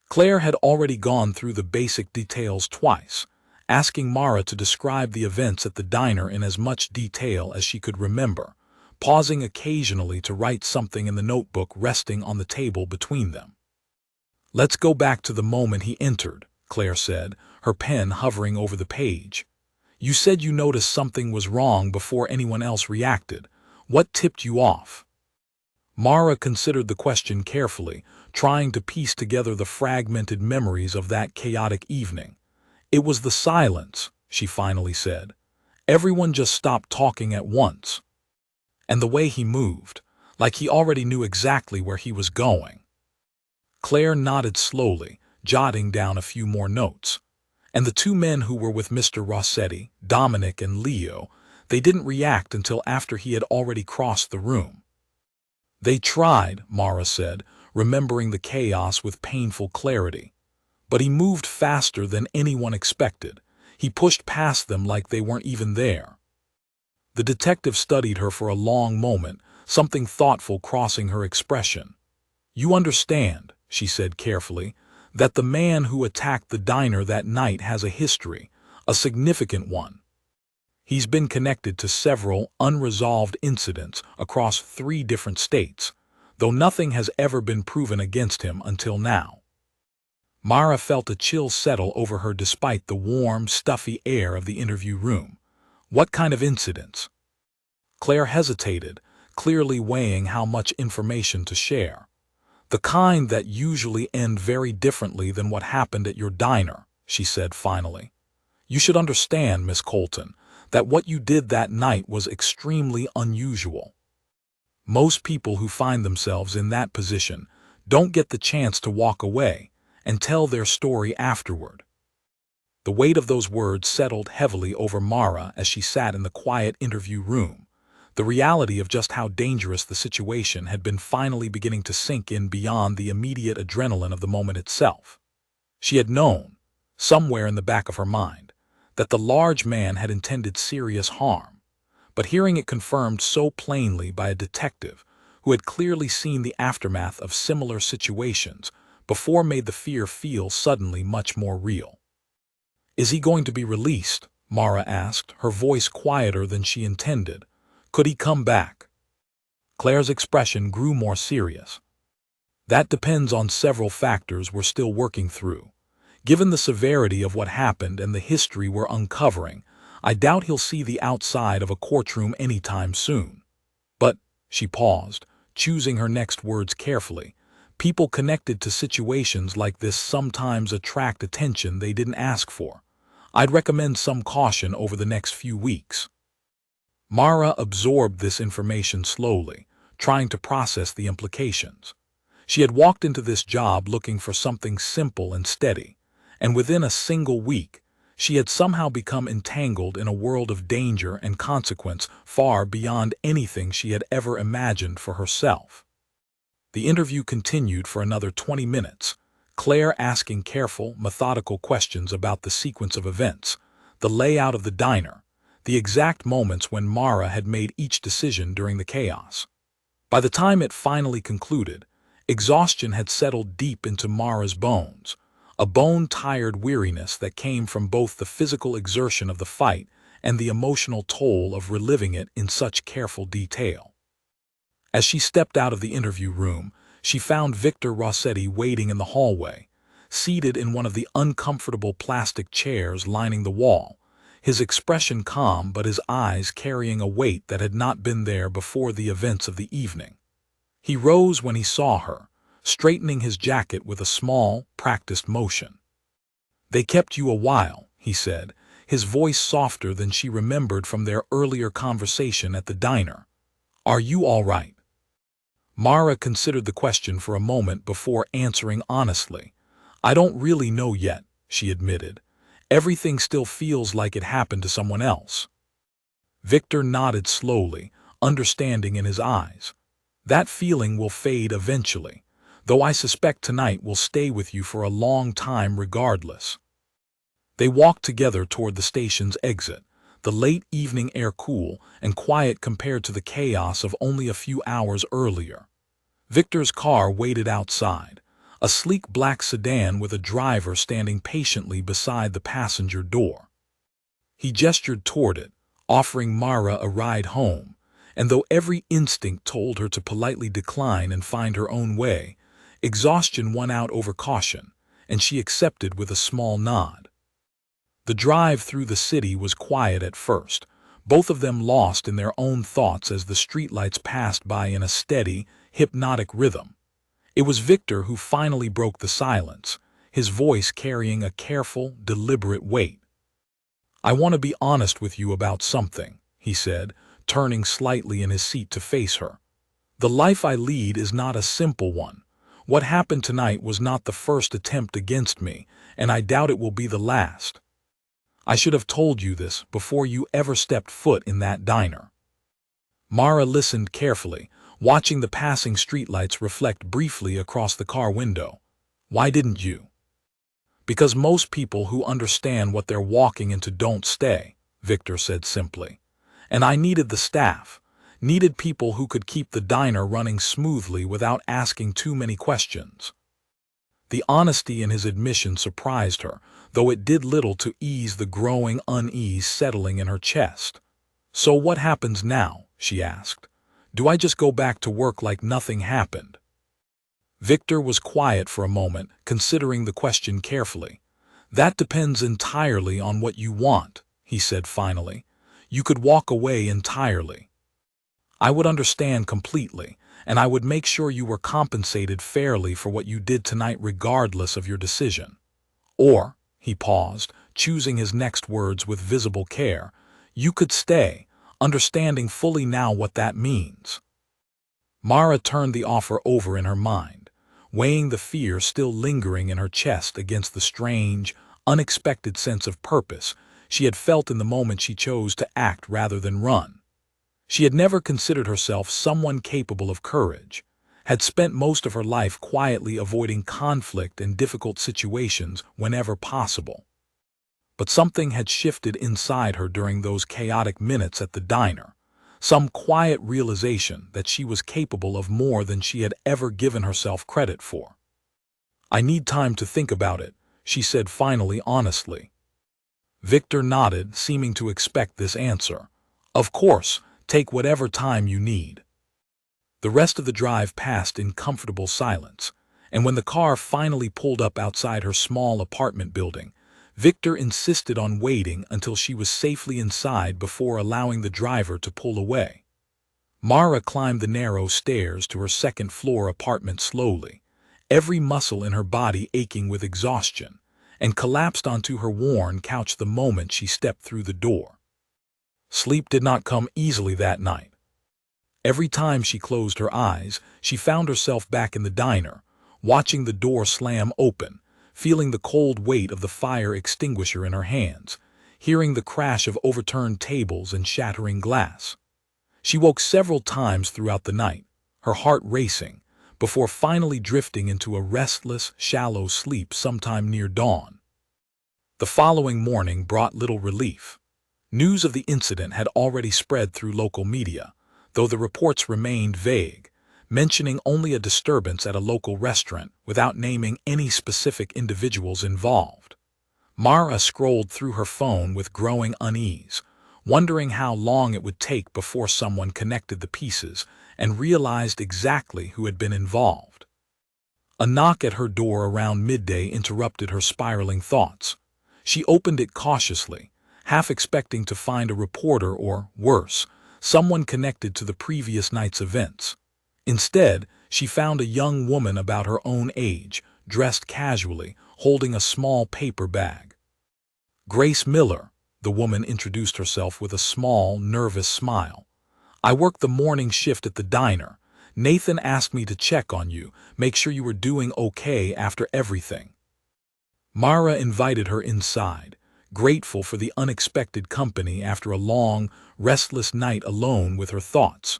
Claire had already gone through the basic details twice, asking Mara to describe the events at the diner in as much detail as she could remember, pausing occasionally to write something in the notebook resting on the table between them. "Let's go back to the moment he entered," Claire said, her pen hovering over the page. "You said you noticed something was wrong before anyone else reacted. What tipped you off?" Mara considered the question carefully, trying to piece together the fragmented memories of that chaotic evening. "It was the silence," she finally said. "Everyone just stopped talking at once. And the way he moved, like he already knew exactly where he was going." Claire nodded slowly, jotting down a few more notes. "And the two men who were with Mr. Rossetti, Dominic and Leo, They didn't react until after he had already crossed the room. They tried, Mara said, remembering the chaos with painful clarity. But he moved faster than anyone expected. He pushed past them like they weren't even there. The detective studied her for a long moment, something thoughtful crossing her expression. "You understand," she said carefully, "that the man who attacked the diner that night has a history, a significant one. He's been connected to several unresolved incidents across 3 different states, though nothing has ever been proven against him until now." Mara felt a chill settle over her despite the warm, stuffy air of the interview room. "What kind of incidents?" Claire hesitated, clearly weighing how much information to share. "The kind that usually end very differently than what happened at your diner," she said finally. "You should understand, Miss Colton, that what you did that night was extremely unusual. Most people who find themselves in that position don't get the chance to walk away and tell their story afterward." The weight of those words settled heavily over Mara as she sat in the quiet interview room. The reality of just how dangerous the situation had been finally beginning to sink in beyond the immediate adrenaline of the moment itself. She had known, somewhere in the back of her mind, that the large man had intended serious harm, but hearing it confirmed so plainly by a detective who had clearly seen the aftermath of similar situations before made the fear feel suddenly much more real. "Is he going to be released?" Mara asked, her voice quieter than she intended. "Could he come back?" Claire's expression grew more serious. "That depends on several factors we're still working through. Given the severity of what happened and the history we're uncovering, I doubt he'll see the outside of a courtroom anytime soon. But," she paused, choosing her next words carefully, "people connected to situations like this sometimes attract attention they didn't ask for. I'd recommend some caution over the next few weeks." Mara absorbed this information slowly, trying to process the implications. She had walked into this job looking for something simple and steady, and within a single week, she had somehow become entangled in a world of danger and consequence far beyond anything she had ever imagined for herself. The interview continued for another 20 minutes, Claire asking careful, methodical questions about the sequence of events, the layout of the diner, the exact moments when Mara had made each decision during the chaos. By the time it finally concluded, exhaustion had settled deep into Mara's bones, a bone-tired weariness that came from both the physical exertion of the fight and the emotional toll of reliving it in such careful detail. As she stepped out of the interview room, she found Victor Rossetti waiting in the hallway, seated in one of the uncomfortable plastic chairs lining the wall, his expression calm but his eyes carrying a weight that had not been there before the events of the evening. He rose when he saw her, straightening his jacket with a small, practiced motion. "They kept you a while," he said, his voice softer than she remembered from their earlier conversation at the diner. "Are you all right?" Mara considered the question for a moment before answering honestly. "I don't really know yet," she admitted. "Everything still feels like it happened to someone else." Victor nodded slowly, understanding in his eyes. "That feeling will fade eventually, though I suspect tonight will stay with you for a long time regardless." They walked together toward the station's exit, the late evening air cool and quiet compared to the chaos of only a few hours earlier. Victor's car waited outside, a sleek black sedan with a driver standing patiently beside the passenger door. He gestured toward it, offering Mara a ride home, and though every instinct told her to politely decline and find her own way, exhaustion won out over caution, and she accepted with a small nod. The drive through the city was quiet at first, both of them lost in their own thoughts as the streetlights passed by in a steady, hypnotic rhythm. It was Victor who finally broke the silence, his voice carrying a careful, deliberate weight. "I want to be honest with you about something," he said, turning slightly in his seat to face her. "The life I lead is not a simple one. What happened tonight was not the first attempt against me, and I doubt it will be the last. I should have told you this before you ever stepped foot in that diner." Mara listened carefully, watching the passing streetlights reflect briefly across the car window. "Why didn't you?" "Because most people who understand what they're walking into don't stay," Victor said simply. "And I needed the staff, needed people who could keep the diner running smoothly without asking too many questions." The honesty in his admission surprised her, though it did little to ease the growing unease settling in her chest. "So what happens now?" she asked. "Do I just go back to work like nothing happened?" Victor was quiet for a moment, considering the question carefully. "That depends entirely on what you want," he said finally. "You could walk away entirely. I would understand completely, and I would make sure you were compensated fairly for what you did tonight regardless of your decision. Or," he paused, choosing his next words with visible care, "you could stay, understanding fully now what that means." Mara turned the offer over in her mind, weighing the fear still lingering in her chest against the strange, unexpected sense of purpose she had felt in the moment she chose to act rather than run. She had never considered herself someone capable of courage, had spent most of her life quietly avoiding conflict and difficult situations whenever possible. But something had shifted inside her during those chaotic minutes at the diner, some quiet realization that she was capable of more than she had ever given herself credit for. "I need time to think about it," she said finally honestly. Victor nodded, seeming to expect this answer. "Of course, take whatever time you need." The rest of the drive passed in comfortable silence, and when the car finally pulled up outside her small apartment building, Victor insisted on waiting until she was safely inside before allowing the driver to pull away. Mara climbed the narrow stairs to her second-floor apartment slowly, every muscle in her body aching with exhaustion, and collapsed onto her worn couch the moment she stepped through the door. Sleep did not come easily that night. Every time she closed her eyes, she found herself back in the diner, watching the door slam open, feeling the cold weight of the fire extinguisher in her hands, hearing the crash of overturned tables and shattering glass. She woke several times throughout the night, her heart racing, before finally drifting into a restless, shallow sleep sometime near dawn. The following morning brought little relief. News of the incident had already spread through local media, though the reports remained vague, mentioning only a disturbance at a local restaurant without naming any specific individuals involved. Mara scrolled through her phone with growing unease, wondering how long it would take before someone connected the pieces and realized exactly who had been involved. A knock at her door around midday interrupted her spiraling thoughts. She opened it cautiously, half expecting to find a reporter or, worse, someone connected to the previous night's events. Instead, she found a young woman about her own age, dressed casually, holding a small paper bag. "Grace Miller," the woman introduced herself with a small, nervous smile. "I work the morning shift at the diner. Nathan asked me to check on you, make sure you were doing okay after everything." Mara invited her inside, grateful for the unexpected company after a long, restless night alone with her thoughts.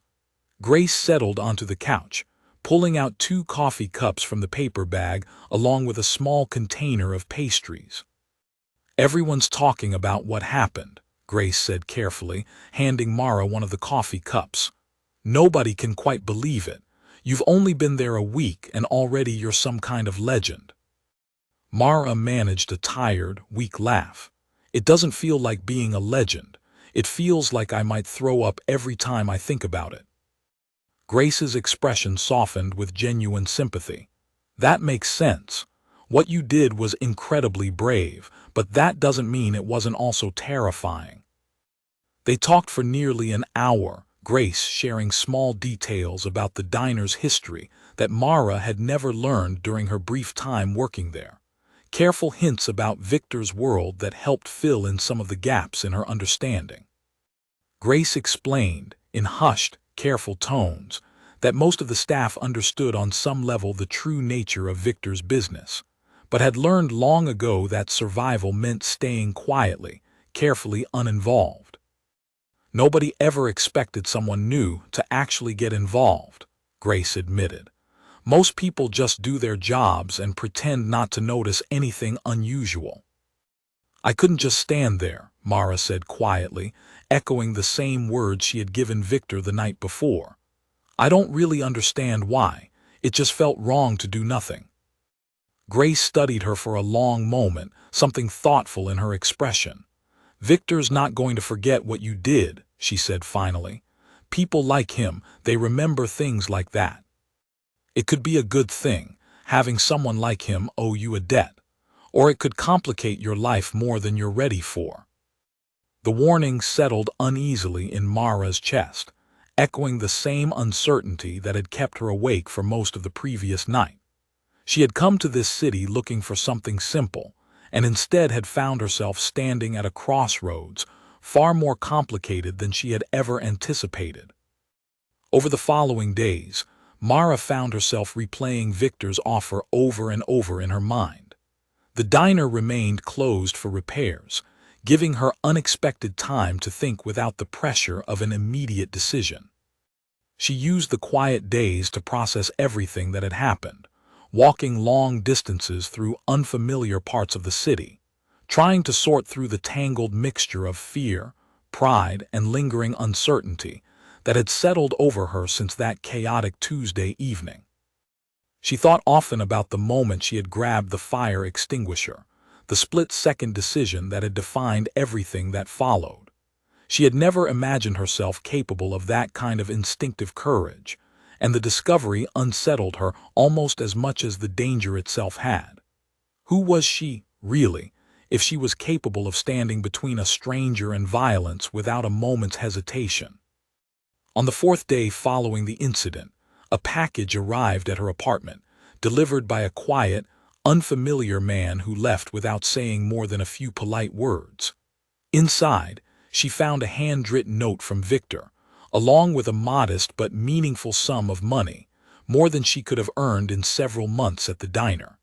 Grace settled onto the couch, pulling out 2 coffee cups from the paper bag along with a small container of pastries. "Everyone's talking about what happened," Grace said carefully, handing Mara one of the coffee cups. "Nobody can quite believe it. You've only been there a week and already you're some kind of legend." Mara managed a tired, weak laugh. "It doesn't feel like being a legend. It feels like I might throw up every time I think about it." Grace's expression softened with genuine sympathy. "That makes sense. What you did was incredibly brave, but that doesn't mean it wasn't also terrifying." They talked for nearly an hour, Grace sharing small details about the diner's history that Mara had never learned during her brief time working there. Careful hints about Victor's world that helped fill in some of the gaps in her understanding. Grace explained, in hushed, careful tones, that most of the staff understood on some level the true nature of Victor's business, but had learned long ago that survival meant staying quietly, carefully uninvolved. Nobody ever expected someone new to actually get involved, Grace admitted. Most people just do their jobs and pretend not to notice anything unusual. I couldn't just stand there, Mara said quietly, echoing the same words she had given Victor the night before. I don't really understand why. It just felt wrong to do nothing. Grace studied her for a long moment, something thoughtful in her expression. Victor's not going to forget what you did, she said finally. People like him, they remember things like that. It could be a good thing, having someone like him owe you a debt, or it could complicate your life more than you're ready for. The warning settled uneasily in Mara's chest, echoing the same uncertainty that had kept her awake for most of the previous night. She had come to this city looking for something simple, and instead had found herself standing at a crossroads far more complicated than she had ever anticipated. Over the following days, Mara found herself replaying Victor's offer over and over in her mind. The diner remained closed for repairs, giving her unexpected time to think without the pressure of an immediate decision. She used the quiet days to process everything that had happened, walking long distances through unfamiliar parts of the city, trying to sort through the tangled mixture of fear, pride, and lingering uncertainty that had settled over her since that chaotic Tuesday evening. She thought often about the moment she had grabbed the fire extinguisher, the split-second decision that had defined everything that followed. She had never imagined herself capable of that kind of instinctive courage, and the discovery unsettled her almost as much as the danger itself had. Who was she, really, if she was capable of standing between a stranger and violence without a moment's hesitation? On the fourth day following the incident, a package arrived at her apartment, delivered by a quiet, unfamiliar man who left without saying more than a few polite words. Inside, she found a handwritten note from Victor, along with a modest but meaningful sum of money, more than she could have earned in several months at the diner.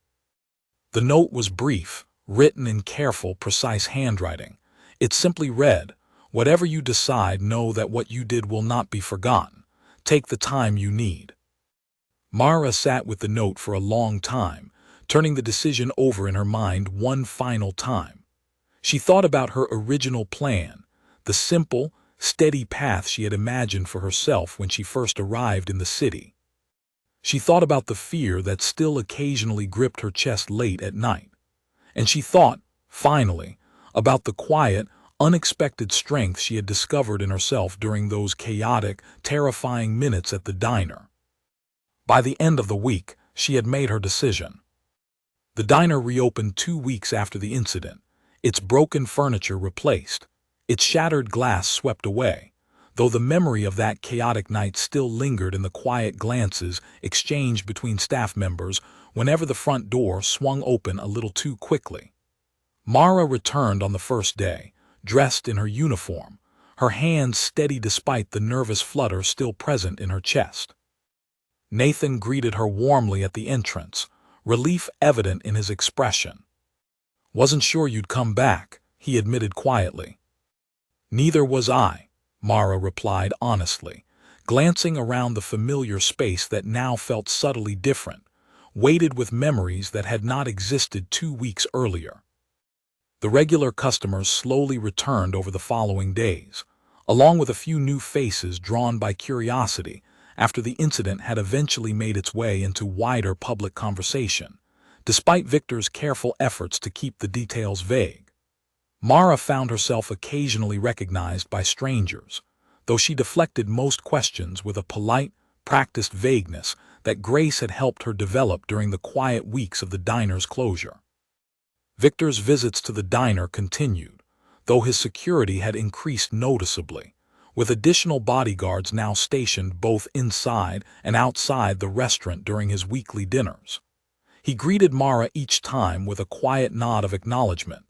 The note was brief, written in careful, precise handwriting. It simply read, "Whatever you decide, know that what you did will not be forgotten. Take the time you need." Mara sat with the note for a long time, turning the decision over in her mind one final time. She thought about her original plan, the simple, steady path she had imagined for herself when she first arrived in the city. She thought about the fear that still occasionally gripped her chest late at night. And she thought, finally, about the quiet, unexpected strength she had discovered in herself during those chaotic, terrifying minutes at the diner. By the end of the week, she had made her decision. The diner reopened 2 weeks after the incident, its broken furniture replaced, its shattered glass swept away, though the memory of that chaotic night still lingered in the quiet glances exchanged between staff members whenever the front door swung open a little too quickly. Mara returned on the first day, dressed in her uniform, her hands steady despite the nervous flutter still present in her chest. Nathan greeted her warmly at the entrance, relief evident in his expression. "Wasn't sure you'd come back," he admitted quietly. "Neither was I," Mara replied honestly, glancing around the familiar space that now felt subtly different, weighted with memories that had not existed 2 weeks earlier. The regular customers slowly returned over the following days, along with a few new faces drawn by curiosity after the incident had eventually made its way into wider public conversation, despite Victor's careful efforts to keep the details vague. Mara found herself occasionally recognized by strangers, though she deflected most questions with a polite, practiced vagueness that Grace had helped her develop during the quiet weeks of the diner's closure. Victor's visits to the diner continued, though his security had increased noticeably, with additional bodyguards now stationed both inside and outside the restaurant during his weekly dinners. He greeted Mara each time with a quiet nod of acknowledgement,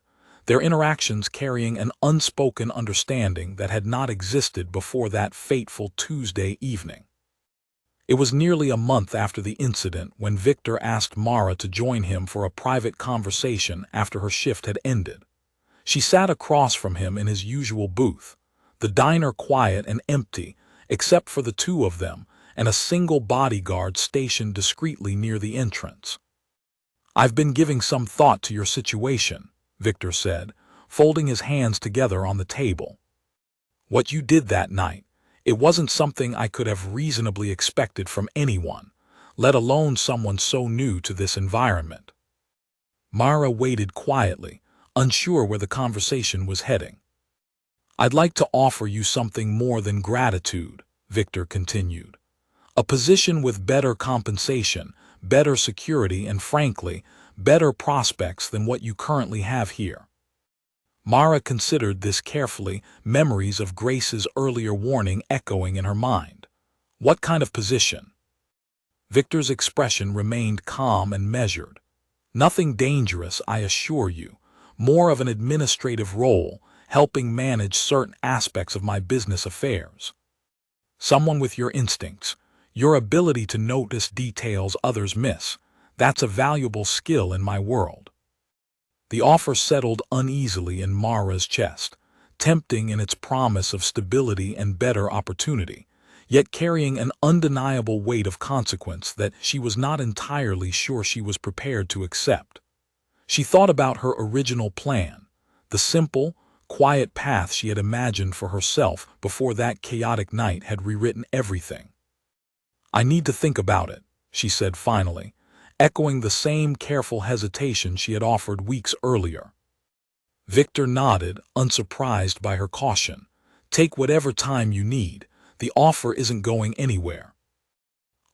their interactions carrying an unspoken understanding that had not existed before that fateful Tuesday evening. It was nearly a month after the incident when Victor asked Mara to join him for a private conversation after her shift had ended. She sat across from him in his usual booth, the diner quiet and empty, except for the two of them and a single bodyguard stationed discreetly near the entrance. "I've been giving some thought to your situation," Victor said, folding his hands together on the table. "What you did that night, it wasn't something I could have reasonably expected from anyone, let alone someone so new to this environment." Mara waited quietly, unsure where the conversation was heading. "I'd like to offer you something more than gratitude," Victor continued. "A position with better compensation, better security, and frankly, better prospects than what you currently have here." Mara considered this carefully, memories of Grace's earlier warning echoing in her mind. "What kind of position?" Victor's expression remained calm and measured. "Nothing dangerous, I assure you. More of an administrative role, helping manage certain aspects of my business affairs. Someone with your instincts, your ability to notice details others miss, that's a valuable skill in my world." The offer settled uneasily in Mara's chest, tempting in its promise of stability and better opportunity, yet carrying an undeniable weight of consequence that she was not entirely sure she was prepared to accept. She thought about her original plan, the simple, quiet path she had imagined for herself before that chaotic night had rewritten everything. "I need to think about it," she said finally, echoing the same careful hesitation she had offered weeks earlier. Victor nodded, unsurprised by her caution. "Take whatever time you need. The offer isn't going anywhere."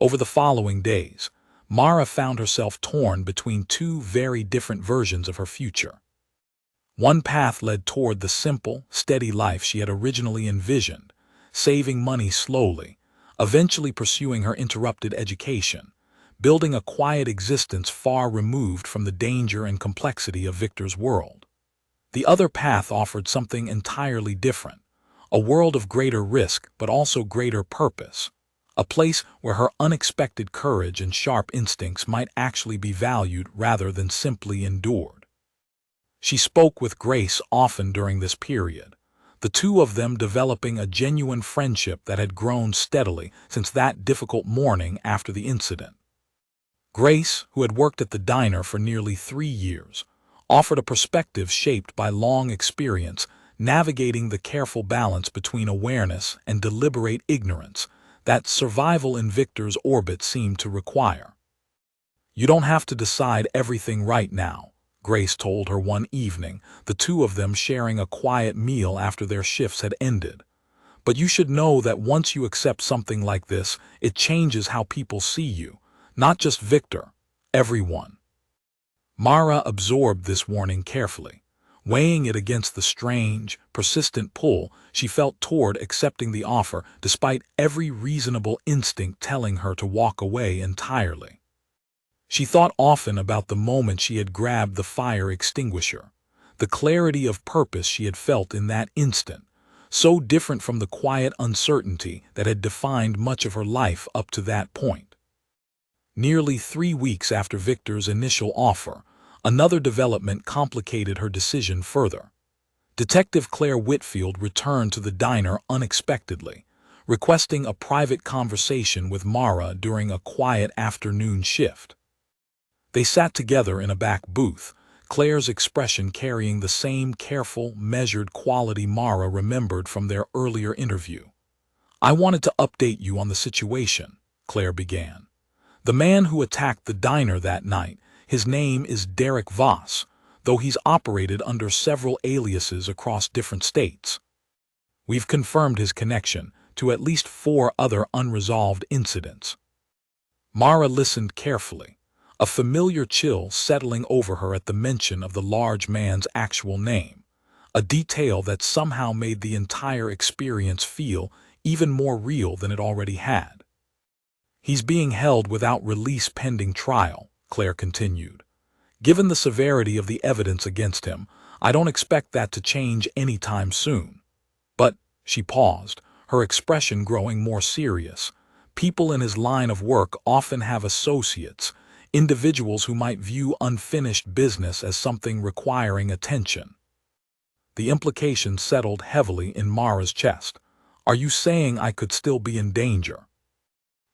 Over the following days, Mara found herself torn between two very different versions of her future. One path led toward the simple, steady life she had originally envisioned, saving money slowly, eventually pursuing her interrupted education, building a quiet existence far removed from the danger and complexity of Victor's world. The other path offered something entirely different, a world of greater risk but also greater purpose, a place where her unexpected courage and sharp instincts might actually be valued rather than simply endured. She spoke with Grace often during this period, the two of them developing a genuine friendship that had grown steadily since that difficult morning after the incident. Grace, who had worked at the diner for nearly 3 years, offered a perspective shaped by long experience navigating the careful balance between awareness and deliberate ignorance that survival in Victor's orbit seemed to require. "You don't have to decide everything right now," Grace told her one evening, the two of them sharing a quiet meal after their shifts had ended. "But you should know that once you accept something like this, it changes how people see you. Not just Victor, everyone." Mara absorbed this warning carefully, weighing it against the strange, persistent pull she felt toward accepting the offer despite every reasonable instinct telling her to walk away entirely. She thought often about the moment she had grabbed the fire extinguisher, the clarity of purpose she had felt in that instant, so different from the quiet uncertainty that had defined much of her life up to that point. Nearly 3 weeks after Victor's initial offer, another development complicated her decision further. Detective Claire Whitfield returned to the diner unexpectedly, requesting a private conversation with Mara during a quiet afternoon shift. They sat together in a back booth, Claire's expression carrying the same careful, measured quality Mara remembered from their earlier interview. "I wanted to update you on the situation," Claire began. "The man who attacked the diner that night, his name is Derek Voss, though he's operated under several aliases across different states. We've confirmed his connection to at least 4 other unresolved incidents." Mara listened carefully, a familiar chill settling over her at the mention of the large man's actual name, a detail that somehow made the entire experience feel even more real than it already had. "He's being held without release pending trial," Claire continued. "Given the severity of the evidence against him, I don't expect that to change anytime soon. But," she paused, her expression growing more serious, "people in his line of work often have associates, individuals who might view unfinished business as something requiring attention." The implication settled heavily in Mara's chest. "Are you saying I could still be in danger?"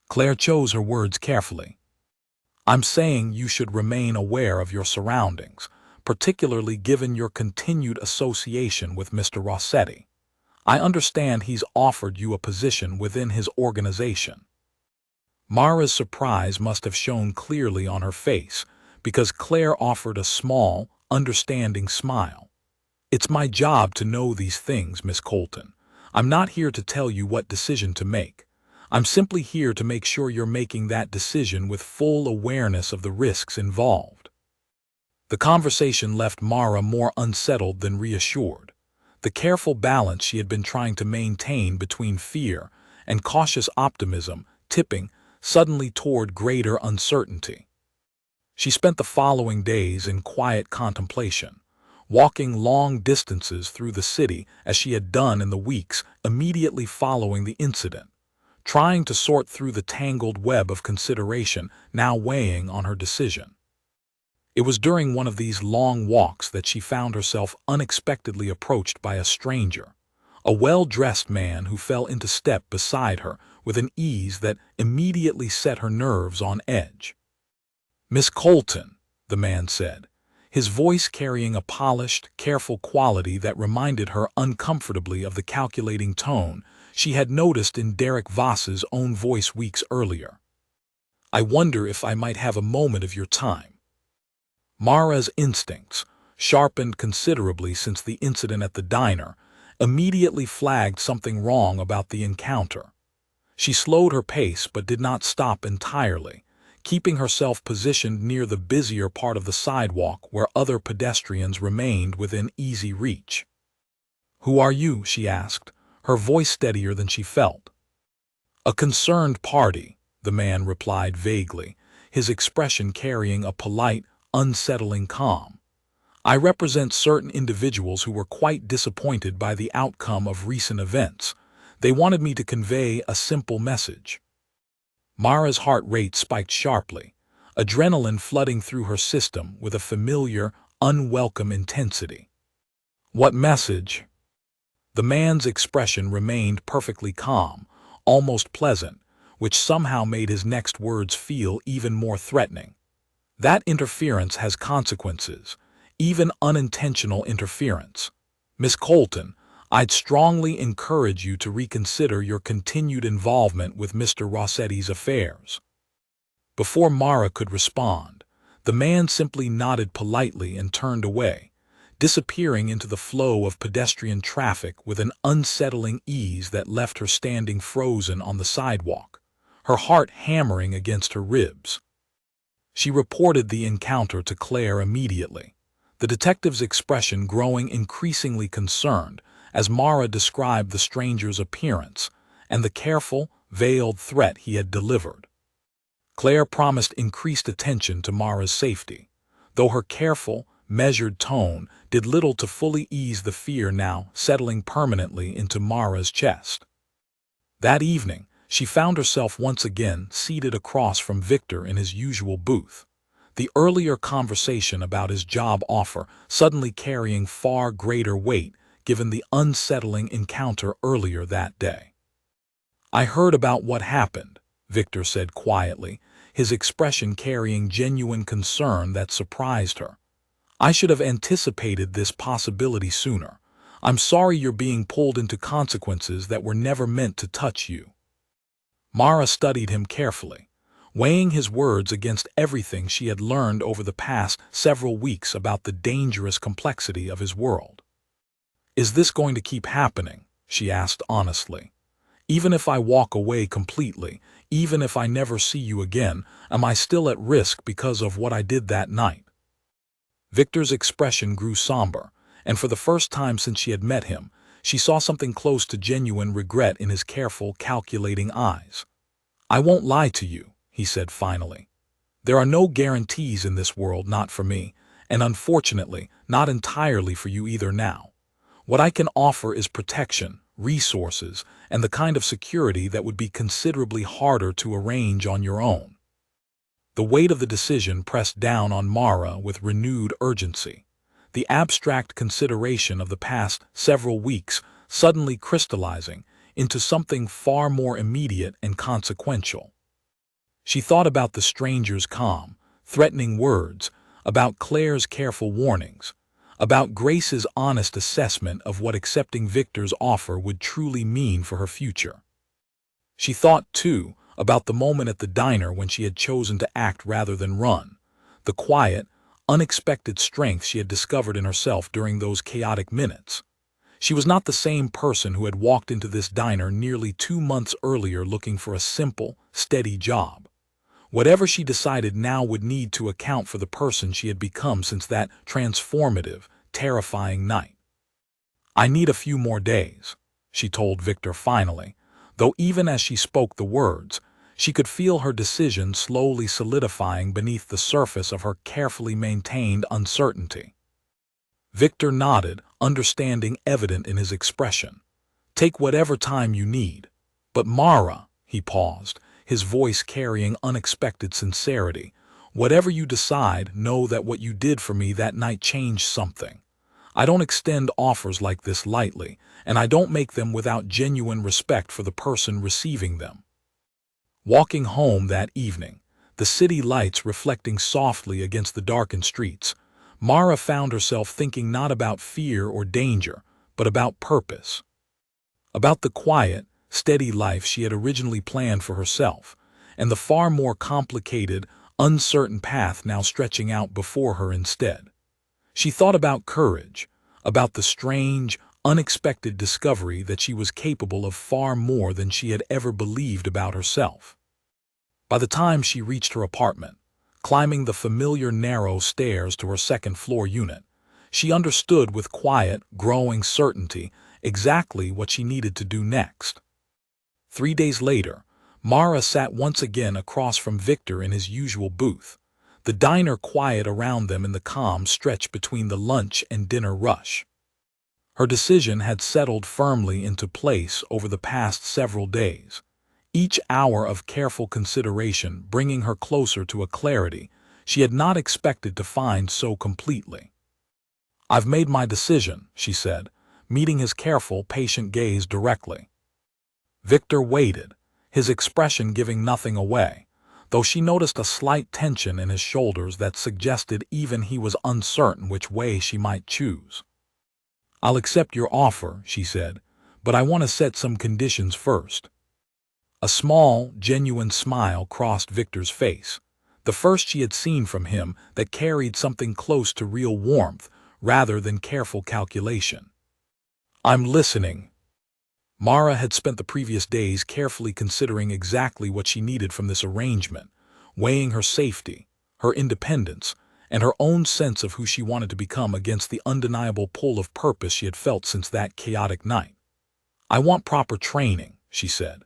Claire chose her words carefully. "I'm saying you should remain aware of your surroundings, particularly given your continued association with Mr. Rossetti. I understand he's offered you a position within his organization." Mara's surprise must have shown clearly on her face, because Claire offered a small, understanding smile. "It's my job to know these things, Miss Colton. I'm not here to tell you what decision to make. I'm simply here to make sure you're making that decision with full awareness of the risks involved." The conversation left Mara more unsettled than reassured. The careful balance she had been trying to maintain between fear and cautious optimism tipping suddenly toward greater uncertainty. She spent the following days in quiet contemplation, walking long distances through the city as she had done in the weeks immediately following the incident, trying to sort through the tangled web of consideration now weighing on her decision. It was during one of these long walks that she found herself unexpectedly approached by a stranger, a well-dressed man who fell into step beside her with an ease that immediately set her nerves on edge. "Miss Colton," the man said, his voice carrying a polished, careful quality that reminded her uncomfortably of the calculating tone she had noticed in Derek Voss's own voice weeks earlier. "I wonder if I might have a moment of your time." Mara's instincts, sharpened considerably since the incident at the diner, immediately flagged something wrong about the encounter. She slowed her pace but did not stop entirely, keeping herself positioned near the busier part of the sidewalk where other pedestrians remained within easy reach. "Who are you?" she asked, her voice steadier than she felt. "A concerned party," the man replied vaguely, his expression carrying a polite, unsettling calm. "I represent certain individuals who were quite disappointed by the outcome of recent events. They wanted me to convey a simple message." Mara's heart rate spiked sharply, adrenaline flooding through her system with a familiar, unwelcome intensity. "What message?" The man's expression remained perfectly calm, almost pleasant, which somehow made his next words feel even more threatening. "That interference has consequences, even unintentional interference. Miss Colton, I'd strongly encourage you to reconsider your continued involvement with Mr. Rossetti's affairs." Before Mara could respond, the man simply nodded politely and turned away, disappearing into the flow of pedestrian traffic with an unsettling ease that left her standing frozen on the sidewalk, her heart hammering against her ribs. She reported the encounter to Claire immediately, the detective's expression growing increasingly concerned as Mara described the stranger's appearance and the careful, veiled threat he had delivered. Claire promised increased attention to Mara's safety, though her careful, measured tone did little to fully ease the fear now settling permanently into Mara's chest. That evening, she found herself once again seated across from Victor in his usual booth, the earlier conversation about his job offer suddenly carrying far greater weight given the unsettling encounter earlier that day. "I heard about what happened," Victor said quietly, his expression carrying genuine concern that surprised her. "I should have anticipated this possibility sooner. I'm sorry you're being pulled into consequences that were never meant to touch you." Mara studied him carefully, weighing his words against everything she had learned over the past several weeks about the dangerous complexity of his world. "Is this going to keep happening?" she asked honestly. "Even if I walk away completely, even if I never see you again, am I still at risk because of what I did that night?" Victor's expression grew somber, and for the first time since she had met him, she saw something close to genuine regret in his careful, calculating eyes. "I won't lie to you," he said finally. "There are no guarantees in this world, not for me, and unfortunately, not entirely for you either now. What I can offer is protection, resources, and the kind of security that would be considerably harder to arrange on your own." The weight of the decision pressed down on Mara with renewed urgency. the abstract consideration of the past several weeks suddenly crystallizing into something far more immediate and consequential. She thought about the stranger's calm, threatening words, about Claire's careful warnings, about Grace's honest assessment of what accepting Victor's offer would truly mean for her future. She thought, too, about the moment at the diner when she had chosen to act rather than run, the quiet, unexpected strength she had discovered in herself during those chaotic minutes. She was not the same person who had walked into this diner nearly 2 months earlier looking for a simple, steady job. Whatever she decided now would need to account for the person she had become since that transformative, terrifying night. "I need a few more days," she told Victor finally, though even as she spoke the words, she could feel her decision slowly solidifying beneath the surface of her carefully maintained uncertainty. Victor nodded, understanding evident in his expression. "Take whatever time you need. But Mara," he paused, his voice carrying unexpected sincerity, "whatever you decide, know that what you did for me that night changed something. I don't extend offers like this lightly, and I don't make them without genuine respect for the person receiving them." Walking home that evening, the city lights reflecting softly against the darkened streets, Mara found herself thinking not about fear or danger, but about purpose. About the quiet, steady life she had originally planned for herself, and the far more complicated, uncertain path now stretching out before her instead. She thought about courage, about the strange, unexpected discovery that she was capable of far more than she had ever believed about herself. By the time she reached her apartment, climbing the familiar narrow stairs to her second-floor unit, she understood with quiet, growing certainty exactly what she needed to do next. 3 days later, Mara sat once again across from Victor in his usual booth, the diner quiet around them in the calm stretch between the lunch and dinner rush. Her decision had settled firmly into place over the past several days, each hour of careful consideration bringing her closer to a clarity she had not expected to find so completely. "I've made my decision," she said, meeting his careful, patient gaze directly. Victor waited, his expression giving nothing away, though she noticed a slight tension in his shoulders that suggested even he was uncertain which way she might choose. "I'll accept your offer," she said, "but I want to set some conditions first." A small, genuine smile crossed Victor's face, the first she had seen from him that carried something close to real warmth rather than careful calculation. "I'm listening." Mara had spent the previous days carefully considering exactly what she needed from this arrangement, weighing her safety, her independence, and her own sense of who she wanted to become against the undeniable pull of purpose she had felt since that chaotic night. "I want proper training," she said.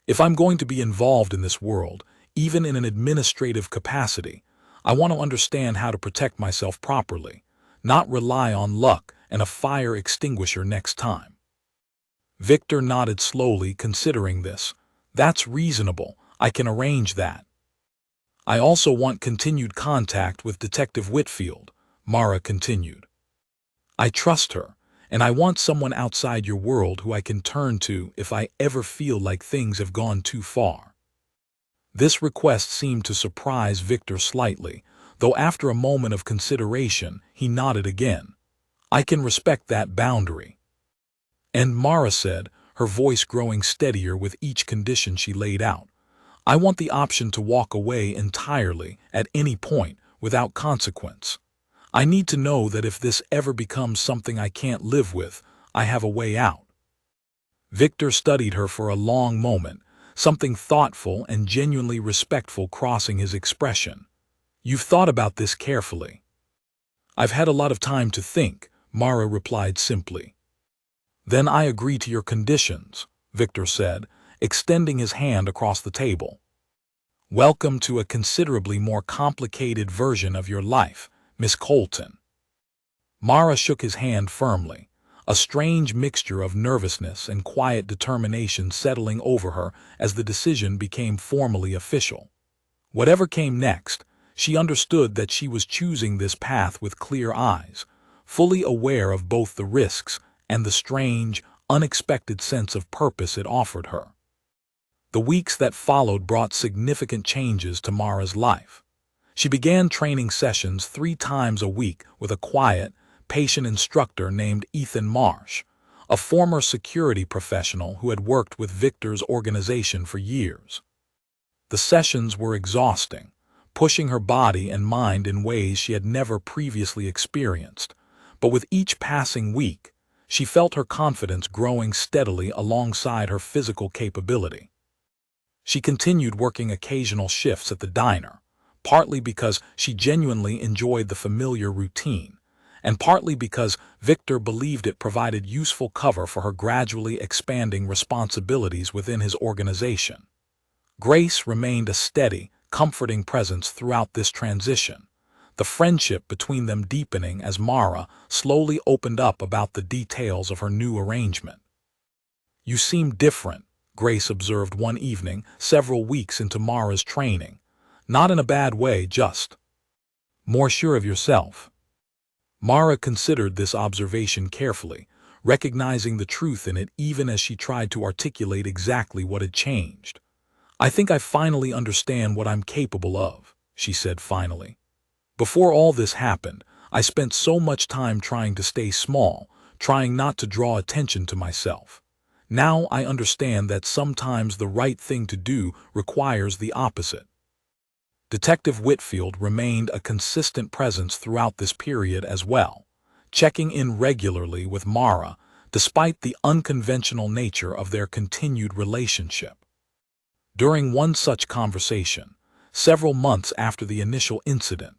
"If I'm going to be involved in this world, even in an administrative capacity, I want to understand how to protect myself properly, not rely on luck and a fire extinguisher next time." Victor nodded slowly, considering this. "That's reasonable. I can arrange that." "I also want continued contact with Detective Whitfield," Mara continued. "I trust her, and I want someone outside your world who I can turn to if I ever feel like things have gone too far." This request seemed to surprise Victor slightly, though after a moment of consideration, he nodded again. "I can respect that boundary." "And," Mara said, her voice growing steadier with each condition she laid out, "I want the option to walk away entirely at any point without consequence. I need to know that if this ever becomes something I can't live with, I have a way out." Victor studied her for a long moment, something thoughtful and genuinely respectful crossing his expression. "You've thought about this carefully." "I've had a lot of time to think," Mara replied simply. "Then I agree to your conditions," Victor said, extending his hand across the table. "Welcome to a considerably more complicated version of your life, Miss Colton." Mara shook his hand firmly, a strange mixture of nervousness and quiet determination settling over her as the decision became formally official. Whatever came next, she understood that she was choosing this path with clear eyes, fully aware of both the risks and the strange, unexpected sense of purpose it offered her. The weeks that followed brought significant changes to Mara's life. She began training sessions 3 times a week with a quiet, patient instructor named Ethan Marsh, a former security professional who had worked with Victor's organization for years. The sessions were exhausting, pushing her body and mind in ways she had never previously experienced, but with each passing week, she felt her confidence growing steadily alongside her physical capability. She continued working occasional shifts at the diner, partly because she genuinely enjoyed the familiar routine, and partly because Victor believed it provided useful cover for her gradually expanding responsibilities within his organization. Grace remained a steady, comforting presence throughout this transition, the friendship between them deepening as Mara slowly opened up about the details of her new arrangement. "You seem different," Grace observed one evening several weeks into Mara's training. "Not in a bad way, just more sure of yourself." Mara considered this observation carefully, recognizing the truth in it even as she tried to articulate exactly what had changed. "I think I finally understand what I'm capable of," she said finally. "Before all this happened, I spent so much time trying to stay small, trying not to draw attention to myself. Now I understand that sometimes the right thing to do requires the opposite." Detective Whitfield remained a consistent presence throughout this period as well, checking in regularly with Mara despite the unconventional nature of their continued relationship. During one such conversation, several months after the initial incident,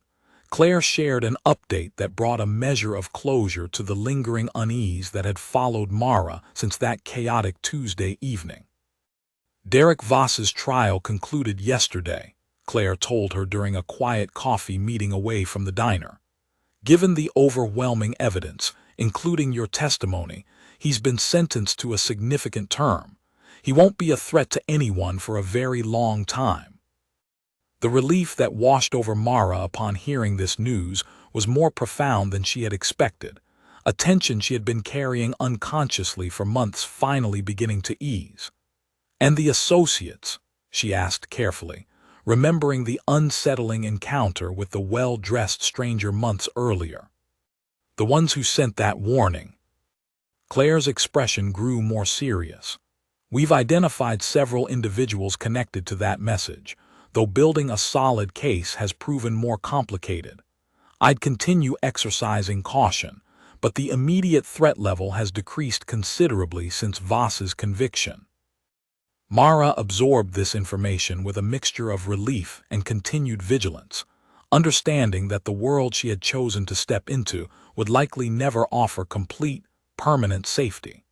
Claire shared an update that brought a measure of closure to the lingering unease that had followed Mara since that chaotic Tuesday evening. "Derek Voss's trial concluded yesterday," Claire told her during a quiet coffee meeting away from the diner. "Given the overwhelming evidence, including your testimony, he's been sentenced to a significant term. He won't be a threat to anyone for a very long time." The relief that washed over Mara upon hearing this news was more profound than she had expected, a tension she had been carrying unconsciously for months finally beginning to ease. "And the associates?" she asked carefully, remembering the unsettling encounter with the well-dressed stranger months earlier. "The ones who sent that warning." Claire's expression grew more serious. "We've identified several individuals connected to that message, though building a solid case has proven more complicated. I'd continue exercising caution, but the immediate threat level has decreased considerably since Voss's conviction." Mara absorbed this information with a mixture of relief and continued vigilance, understanding that the world she had chosen to step into would likely never offer complete, permanent safety.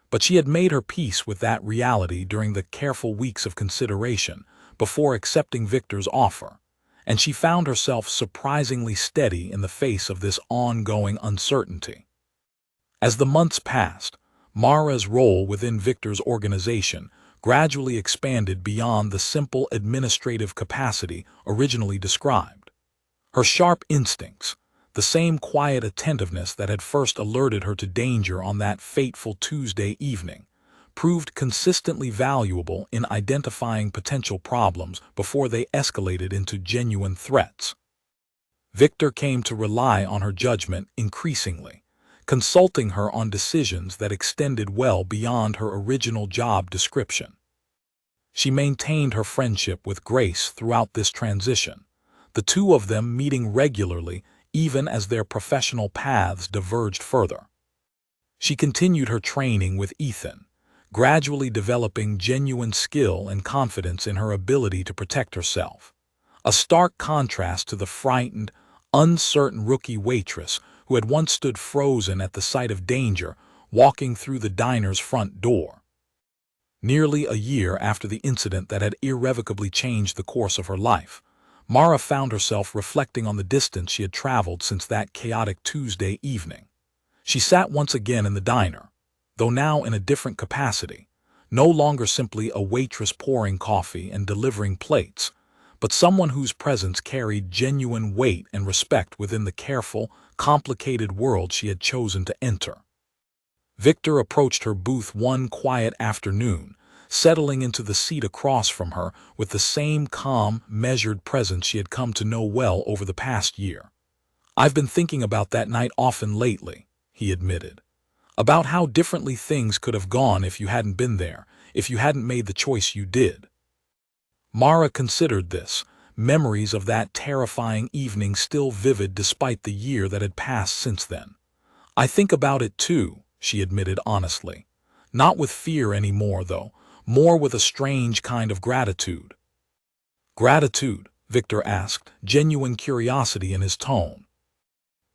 But she had made her peace with that reality during the careful weeks of consideration before accepting Victor's offer, and she found herself surprisingly steady in the face of this ongoing uncertainty. As the months passed, Mara's role within Victor's organization gradually expanded beyond the simple administrative capacity originally described. Her sharp instincts, the same quiet attentiveness that had first alerted her to danger on that fateful Tuesday evening, proved consistently valuable in identifying potential problems before they escalated into genuine threats. Victor came to rely on her judgment increasingly, consulting her on decisions that extended well beyond her original job description. She maintained her friendship with Grace throughout this transition, the two of them meeting regularly even as their professional paths diverged further. She continued her training with Ethan, gradually developing genuine skill and confidence in her ability to protect herself, a stark contrast to the frightened, uncertain rookie waitress who had once stood frozen at the sight of danger walking through the diner's front door. Nearly a year after the incident that had irrevocably changed the course of her life, Mara found herself reflecting on the distance she had traveled since that chaotic Tuesday evening. She sat once again in the diner, though now in a different capacity, no longer simply a waitress pouring coffee and delivering plates, but someone whose presence carried genuine weight and respect within the careful, complicated world she had chosen to enter. Victor approached her booth one quiet afternoon, settling into the seat across from her with the same calm, measured presence she had come to know well over the past year. "I've been thinking about that night often lately," he admitted. "About how differently things could have gone if you hadn't been there, if you hadn't made the choice you did." Mara considered this, memories of that terrifying evening still vivid despite the year that had passed since then. "I think about it too," she admitted honestly. "Not with fear anymore, though, more with a strange kind of gratitude." "Gratitude?" Victor asked, genuine curiosity in his tone.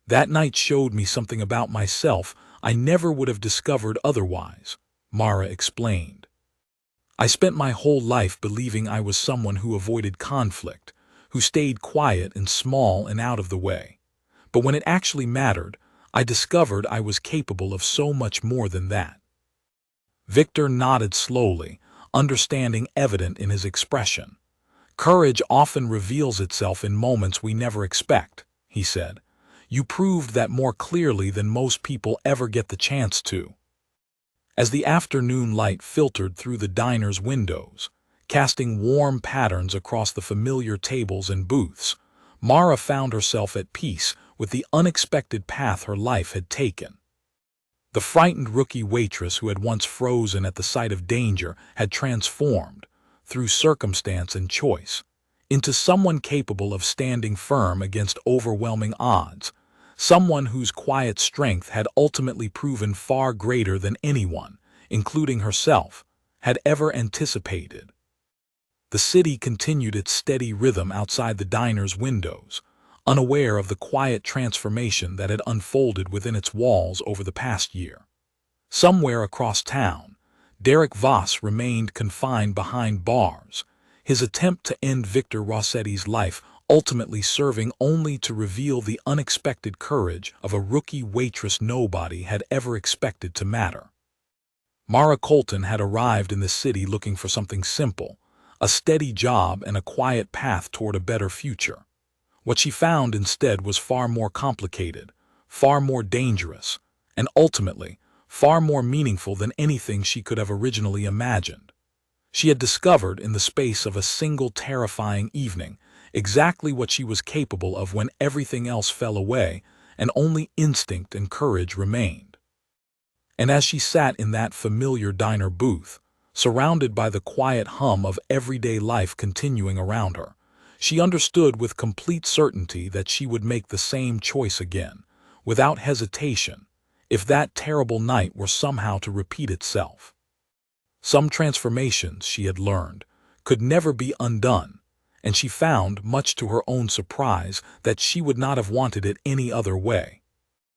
"That night showed me something about myself I never would have discovered otherwise," Mara explained. "I spent my whole life believing I was someone who avoided conflict, who stayed quiet and small and out of the way. But when it actually mattered, I discovered I was capable of so much more than that." Victor nodded slowly, understanding evident in his expression. "Courage often reveals itself in moments we never expect," he said. "You proved that more clearly than most people ever get the chance to." As the afternoon light filtered through the diner's windows, casting warm patterns across the familiar tables and booths, Mara found herself at peace with the unexpected path her life had taken. The frightened rookie waitress who had once frozen at the sight of danger had transformed, through circumstance and choice, into someone capable of standing firm against overwhelming odds, someone whose quiet strength had ultimately proven far greater than anyone, including herself, had ever anticipated. The city continued its steady rhythm outside the diner's windows, unaware of the quiet transformation that had unfolded within its walls over the past year. Somewhere across town, Derek Voss remained confined behind bars, his attempt to end Victor Rossetti's life ultimately serving only to reveal the unexpected courage of a rookie waitress nobody had ever expected to matter. Mara Colton had arrived in the city looking for something simple, a steady job and a quiet path toward a better future. What she found instead was far more complicated, far more dangerous, and ultimately, far more meaningful than anything she could have originally imagined. She had discovered in the space of a single terrifying evening exactly what she was capable of when everything else fell away and only instinct and courage remained. And as she sat in that familiar diner booth, surrounded by the quiet hum of everyday life continuing around her, she understood with complete certainty that she would make the same choice again, without hesitation, if that terrible night were somehow to repeat itself. Some transformations, she had learned, could never be undone, and she found, much to her own surprise, that she would not have wanted it any other way.